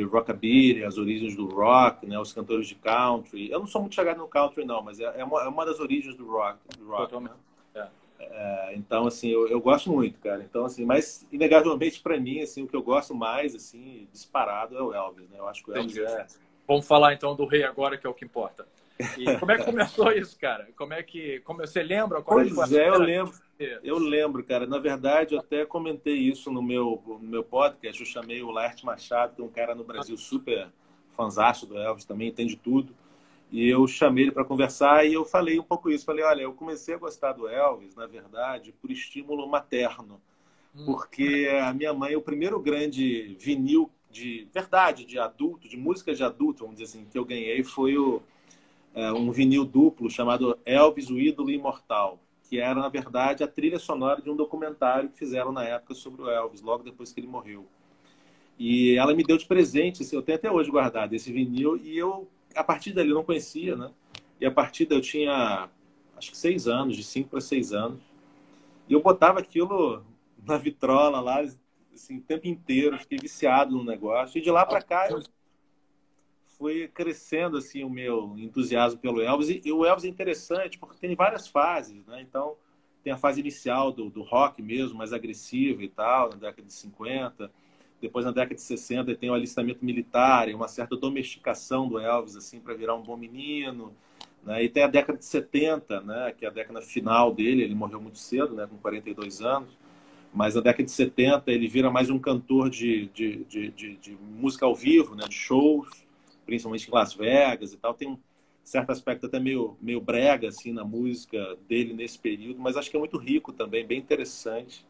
rockabilly, as origens do rock, né? Os cantores de country. Eu não sou muito chegado no country, não, mas é uma das origens do rock, né? Totalmente. É. Então, assim, eu gosto muito, cara. Então, assim, mas, inegavelmente, para mim, assim, o que eu gosto mais, assim, disparado é o Elvis, né? Eu acho que o Elvis Entendi. Vamos falar, então, do rei agora, que é o que importa. E como é que começou isso, cara? Você lembra? Como é que foi a Pois é, primeira... eu lembro, cara. Na verdade, eu até comentei isso no meu podcast. Eu chamei o Laerte Machado, que é um cara no Brasil super fanzaço do Elvis também, entende tudo. E eu chamei ele para conversar e eu falei um pouco isso. Falei, olha, eu comecei a gostar do Elvis, na verdade, por estímulo materno. Porque a minha mãe, o primeiro grande vinil de verdade, de adulto, de música de adulto, vamos dizer assim, que eu ganhei foi um vinil duplo chamado Elvis, o Ídolo Imortal, que era, na verdade, a trilha sonora de um documentário que fizeram na época sobre o Elvis, logo depois que ele morreu. E ela me deu de presente, assim, eu tenho até hoje guardado esse vinil, e eu, a partir dali, eu não conhecia, né? E a partir daí eu tinha, acho que 6 anos, de 5 para 6 anos, e eu botava aquilo na vitrola lá, assim, o tempo inteiro, fiquei viciado no negócio, e de lá para cá eu foi crescendo assim o meu entusiasmo pelo Elvis. E o Elvis é interessante porque tem várias fases, né? Então, tem a fase inicial do rock mesmo, mais agressivo e tal, na década de 50. Depois, na década de 60, tem o alistamento militar e uma certa domesticação do Elvis, assim, para virar um bom menino. Né? E tem a década de 70, né? Que é a década final dele. Ele morreu muito cedo, né? Com 42 anos. Mas na década de 70 ele vira mais um cantor de música ao vivo, né? De shows, principalmente em Las Vegas e tal. Tem um certo aspecto até meio brega assim, na música dele nesse período, mas acho que é muito rico também, bem interessante.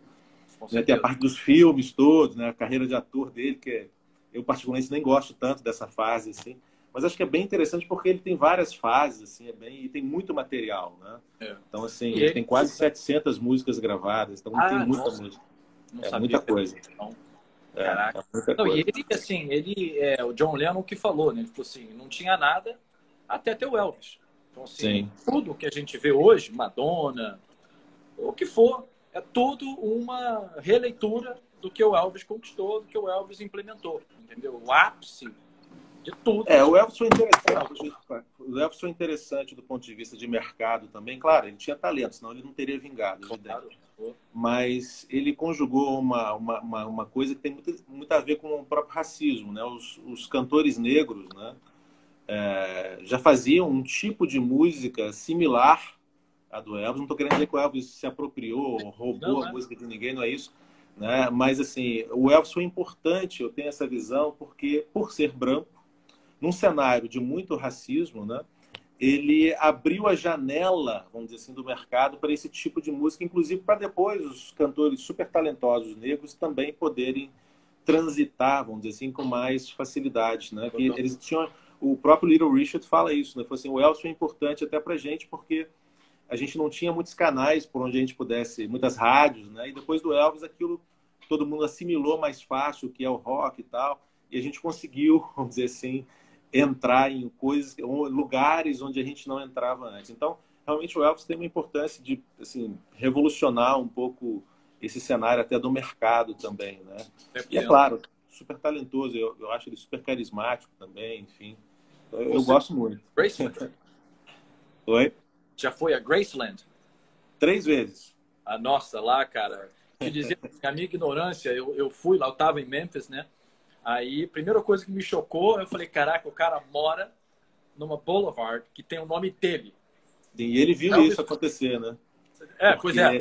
Né? Tem a parte dos filmes todos, né? A carreira de ator dele, eu particularmente nem gosto tanto dessa fase, assim. Mas acho que é bem interessante porque ele tem várias fases, assim, e tem muito material, né? Então, assim, ele tem quase 700 músicas gravadas, então tem muita música. Não é sabia. Muita coisa. Então, caraca. Não, e ele, assim, o John Lennon que falou, né? Ele falou assim, não tinha nada até ter o Elvis. Então, assim, tudo que a gente vê hoje, Madonna, o que for, é tudo uma releitura do que o Elvis conquistou, do que o Elvis implementou, entendeu? O ápice de tudo. O Elvis foi interessante. O Elvis foi interessante do ponto de vista de mercado também. Claro, ele tinha talento, senão ele não teria vingado. Claro. Mas ele conjugou uma coisa que tem muito a ver com o próprio racismo. Né? Os cantores negros, né? Já faziam um tipo de música similar à do Elvis. Não estou querendo dizer que o Elvis se apropriou, roubou a música de ninguém, não é isso. Né? Mas assim, o Elvis foi importante, eu tenho essa visão, porque por ser branco, num cenário de muito racismo, né, ele abriu a janela, vamos dizer assim, do mercado para esse tipo de música, inclusive para depois os cantores super talentosos negros também poderem transitar, vamos dizer assim, com mais facilidade. Né? Que eles tinham, o próprio Little Richard fala isso, né? Falou assim, o Elvis foi importante até para a gente porque a gente não tinha muitos canais por onde a gente pudesse, muitas rádios, né? E depois do Elvis aquilo todo mundo assimilou mais fácil o que é o rock e tal, e a gente conseguiu, vamos dizer assim, entrar em coisas, lugares onde a gente não entrava antes. Então, realmente o Elvis tem uma importância de assim, revolucionar um pouco esse cenário até do mercado também, né? E é claro, super talentoso, eu acho ele super carismático também, enfim. Eu gosto muito. Graceland? Oi? Já foi a Graceland? 3 vezes. Nossa, lá, cara. Te dizer, a minha ignorância, eu fui lá, eu tava em Memphis, né? Aí, a primeira coisa que me chocou, eu falei, caraca, o cara mora numa boulevard que tem o nome dele. E ele viu isso acontecer, né? Pois é.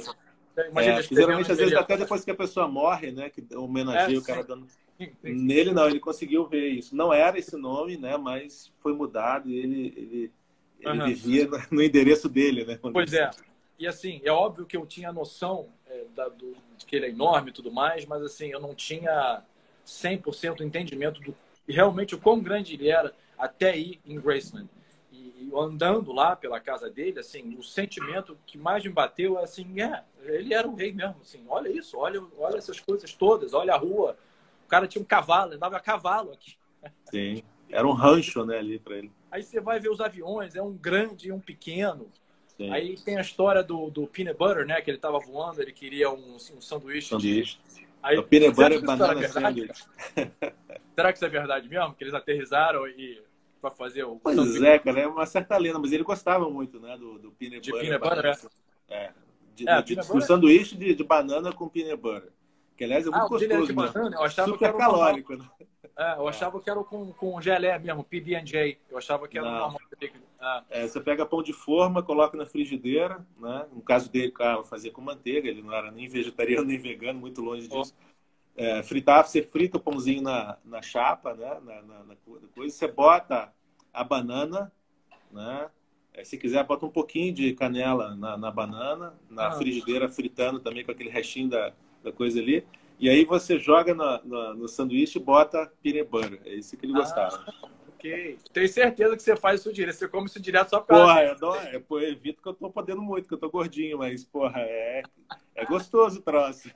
Geralmente, às vezes, até depois que a pessoa morre, né? Que homenageia o cara dando... Sim. Nele, não, ele conseguiu ver isso. Não era esse nome, né? Mas foi mudado e ele vivia no endereço dele, né? Pois é. E assim, é óbvio que eu tinha noção de que ele é enorme e tudo mais, mas assim, eu não tinha 100% entendimento do realmente o quão grande ele era até ir em Graceland. E andando lá pela casa dele, assim, o sentimento que mais me bateu é assim, ele era o rei mesmo, assim, olha isso, olha essas coisas todas, olha a rua, O cara tinha um cavalo, ele andava a cavalo aqui. Sim. Era um rancho, né, ali para ele. Aí você vai ver os aviões, é um grande e um pequeno. Sim. Aí tem a história do peanut butter, né? Que ele estava voando, ele queria um sanduíche. Aí, o peanut butter é banana sandwich. Será que isso é verdade mesmo? Que eles aterrissaram e para fazer o Pois sanduíche? é, cara, é uma certa lenda, mas ele gostava muito, né, do peanut butter. Peanut butter, do sanduíche de banana com peanut butter. Que, aliás, é muito gostoso, de banana, eu achava super que era calórico, né? eu achava que era com gelé mesmo, PB&J. Eu achava que era normal. Você pega pão de forma, coloca na frigideira, né? No caso dele, cara, fazia com manteiga, ele não era nem vegetariano nem vegano, muito longe disso. Você frita o pãozinho na chapa, né? Na coisa, você bota a banana, né? Se quiser, bota um pouquinho de canela na banana, na frigideira, fritando também com aquele restinho da coisa ali. E aí você joga no sanduíche e bota peanut butter. É isso que ele gostava. Ok. Tenho certeza que você faz isso direto. Você come isso direto só pra... eu evito que eu tô podendo muito, que eu tô gordinho, mas, porra, é gostoso o troço.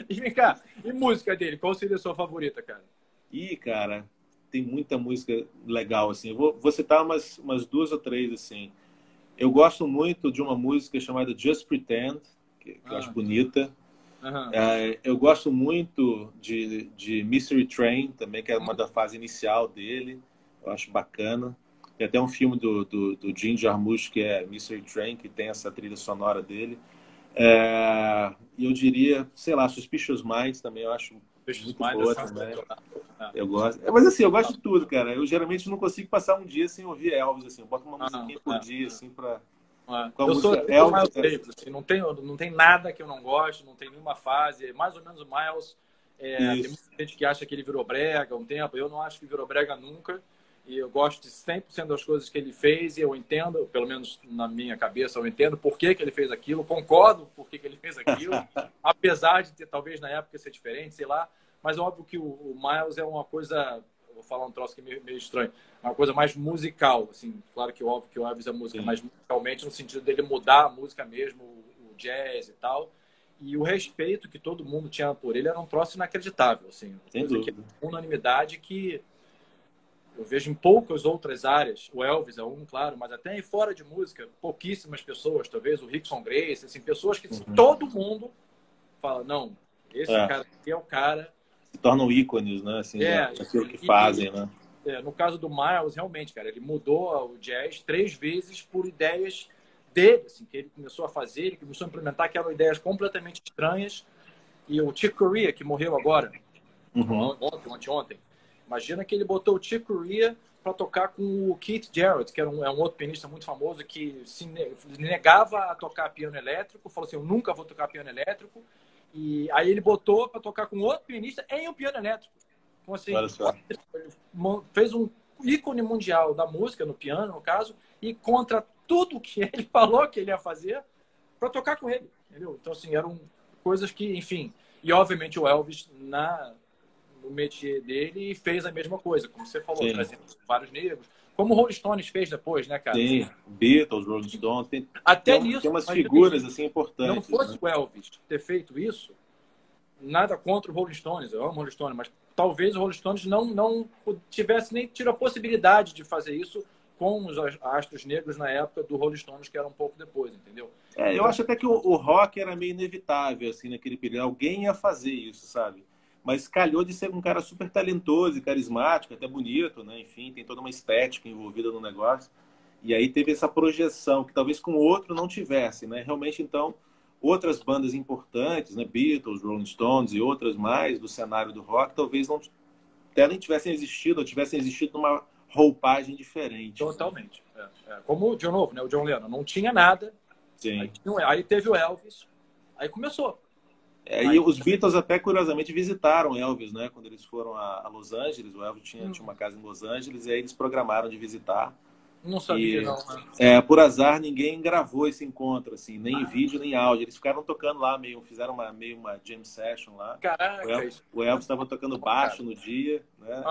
E vem cá, e música dele? Qual seria a sua favorita, cara? Cara, tem muita música legal, assim. Eu vou citar umas 2 ou 3, assim. Eu gosto muito de uma música chamada Just Pretend, que eu acho bonita. Eu gosto muito de Mystery Train, também, que é uma da fase inicial dele. Eu acho bacana. Tem até um filme do Jim Jarmusch, que é Mystery Train, que tem essa trilha sonora dele. E eu diria, sei lá, Suspicious Minds também eu acho muito boa também. Eu gosto. Mas assim, eu gosto de tudo, cara. Eu geralmente não consigo passar um dia sem ouvir Elvis, assim. Eu boto uma musiquinha por dia, assim, pra... Eu sou Miles Davis, assim, não tem nada que eu não gosto, não tem nenhuma fase. Mais ou menos o Miles, tem muita gente que acha que ele virou brega há um tempo. Eu não acho que virou brega nunca. E eu gosto de 100% das coisas que ele fez e eu entendo, pelo menos na minha cabeça, eu entendo por que ele fez aquilo, concordo por que ele fez aquilo, apesar de ter, talvez, na época ser diferente, sei lá. Mas é óbvio que o Miles é uma coisa... Vou falar um troço que é meio estranho. É uma coisa mais musical, assim. Claro que óbvio que o Elvis é música, mas musicalmente no sentido dele mudar a música mesmo, o jazz e tal. E o respeito que todo mundo tinha por ele era um troço inacreditável, assim. Unanimidade que eu vejo em poucas outras áreas. O Elvis é um, claro, mas até fora de música, pouquíssimas pessoas, talvez o Rickson Grace, assim, pessoas que todo mundo fala, não, esse cara aqui é o cara. Se tornam ícones, né? Assim, daquilo que fazem, né? No caso do Miles, realmente, cara, ele mudou o jazz 3 vezes por ideias dele, assim, que ele começou a fazer, ele começou a implementar, que eram ideias completamente estranhas. E o Chick Corea, que morreu agora, ontem, imagina que ele botou o Chick Corea para tocar com o Keith Jarrett, que era um outro pianista muito famoso que se negava a tocar piano elétrico, falou assim, eu nunca vou tocar piano elétrico. E aí ele botou para tocar com outro pianista em um piano elétrico. Então, assim, ele fez um ícone mundial da música, no piano, no caso, e contra tudo que ele falou que ele ia fazer para tocar com ele. Entendeu? Então, assim, eram coisas que, enfim... E, obviamente, o Elvis, no métier dele, fez a mesma coisa, como você falou, trazendo vários negros. Como o Rolling Stones fez depois, né, cara? Sim, Beatles, Rolling Stones. Tem umas figuras, assim, importantes. Não fosse o Elvis ter feito isso, nada contra o Rolling Stones, eu amo o Rolling Stones, mas talvez o Rolling Stones não tivesse nem tido a possibilidade de fazer isso com os astros negros na época do Rolling Stones, que era um pouco depois, entendeu? Eu acho até que o rock era meio inevitável, assim, naquele período. Alguém ia fazer isso, sabe? Mas calhou de ser um cara super talentoso e carismático, até bonito, né? Enfim, tem toda uma estética envolvida no negócio. E aí teve essa projeção que talvez com o outro não tivesse, né? Realmente, então, outras bandas importantes, né? Beatles, Rolling Stones e outras mais do cenário do rock, talvez até nem tivessem existido, ou tivessem existido numa roupagem diferente. Totalmente. Como, de novo, né? O John Lennon não tinha nada. Sim. Aí teve o Elvis. Aí começou. E os Beatles até, curiosamente, visitaram Elvis, né? Quando eles foram a Los Angeles. O Elvis tinha uma casa em Los Angeles e aí eles programaram de visitar. Não sabia, não. Né? Por azar, ninguém gravou esse encontro, assim, nem em vídeo, nem em áudio. Eles ficaram tocando lá, fizeram meio uma jam session lá. Caraca, o Elvis estava tocando baixo no dia, né?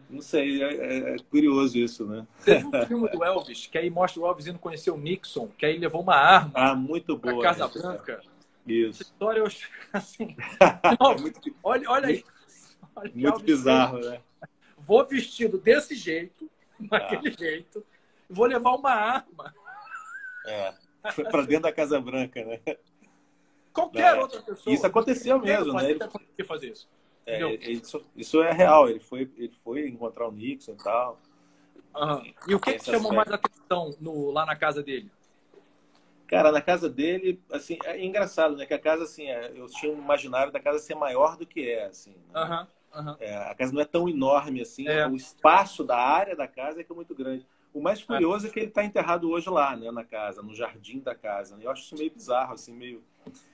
Não sei, é curioso isso, né? Teve um filme do Elvis, que aí mostra o Elvis indo conhecer o Nixon, que aí levou uma arma muito boa, pra Casa Branca. Essa Isso. história, eu assim... É Não, muito, olha aí. Olha que muito absurdo. bizarro, né? Vou vestido desse jeito, Ah, daquele jeito, vou levar uma arma. é. Foi para dentro da Casa Branca, né? Qualquer É. outra Isso pessoa do mundo aconteceu inteiro mesmo, né? pode até conseguir fazer isso. Entendeu? Isso é real. Ele foi encontrar o Nixon e tal. Aham. Enfim, E o que tem que esse chamou mais aspecto. atenção lá na casa dele? Cara, na casa dele, assim, é engraçado, né? Que a casa, assim, eu tinha um imaginário da casa ser maior do que é, assim, né? Aham, aham. A casa não é tão enorme assim, É, o espaço da área da casa é que é muito grande. O mais é. curioso é que ele está enterrado hoje lá, né, na casa, no jardim da casa. Eu acho isso meio bizarro, assim, meio.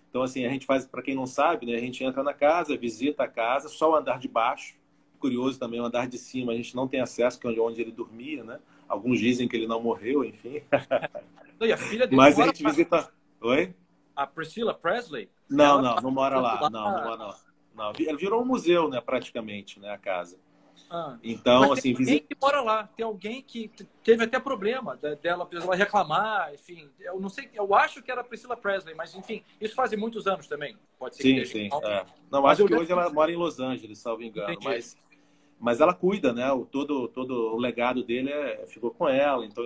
Então, assim, a gente faz, para quem não sabe, né, a gente entra na casa, visita a casa, só o andar de baixo. Curioso também, o andar de cima a gente não tem acesso, que é onde ele dormia, né? Alguns dizem que ele não morreu, enfim. Não, e a filha dele Mas a mora gente lá. visita. Oi? A Priscila Presley, Não, ela não, tá não mora vivendo lá. Não, não lá. mora lá. Não, ele virou um museu, né, praticamente, né, a casa. Ah. Mas Então, tem assim, alguém que mora lá, tem alguém que teve até problema dela, ela reclamar, enfim. Eu não sei, eu acho que era a Priscila Presley, mas enfim, isso faz muitos anos também. Pode ser que sim, esteja sim. igual. É. Não, Mas acho eu que lembro, hoje ela mora em Los Angeles, salvo engano. entendi. Mas ela cuida, né? Todo o legado dele ficou com ela, então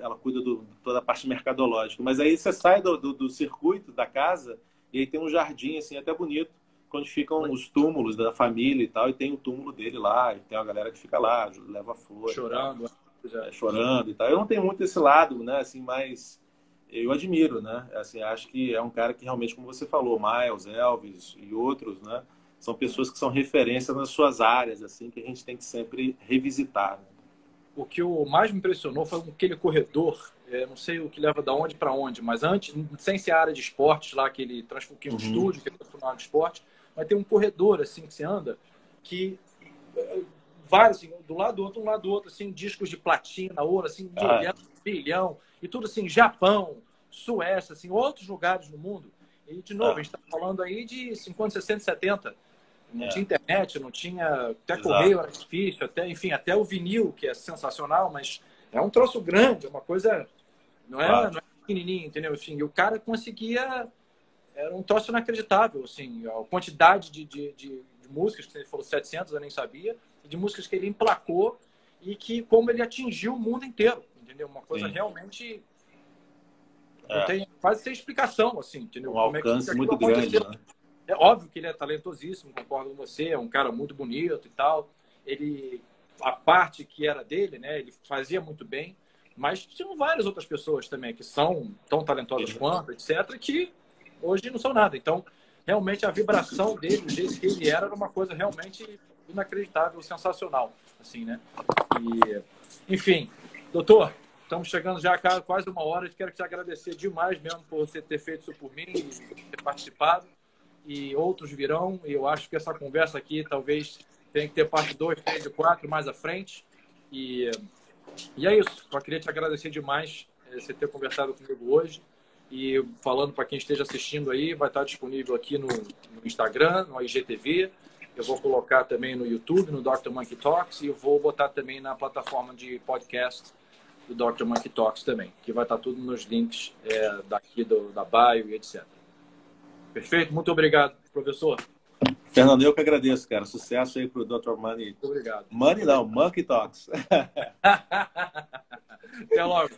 ela cuida de toda a parte mercadológica. Mas aí você sai do circuito da casa e aí tem um jardim, assim, até bonito, onde ficam os túmulos da família e tal, e tem o túmulo dele lá, e tem uma galera que fica lá, leva flor e tal, Chorando. Já. chorando e tal. Eu não tenho muito esse lado, né? Assim, mas eu admiro, né? Assim, acho que é um cara que realmente, como você falou, Miles, Elvis e outros, né? São pessoas que são referências nas suas áreas, assim, que a gente tem que sempre revisitar. Né? O que mais me impressionou foi aquele corredor, não sei o que leva da onde para onde, mas antes, sem ser a área de esportes lá, que ele transformou um Uhum. estúdio, que ele transformou na área de esporte, mas tem um corredor assim que você anda, que vários, assim, do lado do outro, um lado do outro, assim, discos de platina, ouro, assim, Ah, milhão, bilhão, e tudo assim, Japão, Suécia, assim, outros lugares no mundo. E, de novo, a ah, gente está falando aí de 50, 60, 70. Não tinha é, internet, não tinha. Até exato. correio era difícil, até, enfim, até o vinil, que é sensacional, mas é um troço grande, é uma coisa. Claro. Não é pequenininho, entendeu? Enfim, e o cara conseguia. Era um troço inacreditável, assim, a quantidade de músicas, que ele falou 700, eu nem sabia, de músicas que ele emplacou e que como ele atingiu o mundo inteiro, entendeu? Uma coisa Sim. realmente não É. tem quase sem explicação, assim, entendeu? Um Como é que alcance aquilo muito grande, aconteceu? né? É óbvio que ele é talentosíssimo, concordo com você, é um cara muito bonito e tal. Ele, a parte que era dele, né, ele fazia muito bem, mas tinham várias outras pessoas também que são tão talentosas quanto, etc., que hoje não são nada. Então, realmente a vibração dele, o jeito que ele era uma coisa realmente inacreditável, sensacional, assim, né? E, enfim, doutor, estamos chegando já a quase uma hora. Quero te agradecer demais mesmo por você ter feito isso por mim e ter participado. E outros virão. E eu acho que essa conversa aqui talvez tenha que ter parte 2, 3 e 4 mais à frente. E, e é isso. Só queria te agradecer demais você ter conversado comigo hoje. E falando para quem esteja assistindo aí, vai estar disponível aqui no Instagram, no IGTV. Eu vou colocar também no YouTube, no Dr. Monkey Talks, e eu vou botar também na plataforma de podcast do Dr. Monkey Talks também, que vai estar tudo nos links daqui da bio e etc. Perfeito? Muito obrigado, professor. Fernando, eu que agradeço, cara. Sucesso aí pro Dr. Money. Muito obrigado. Money não, Monkey Talks. Até logo.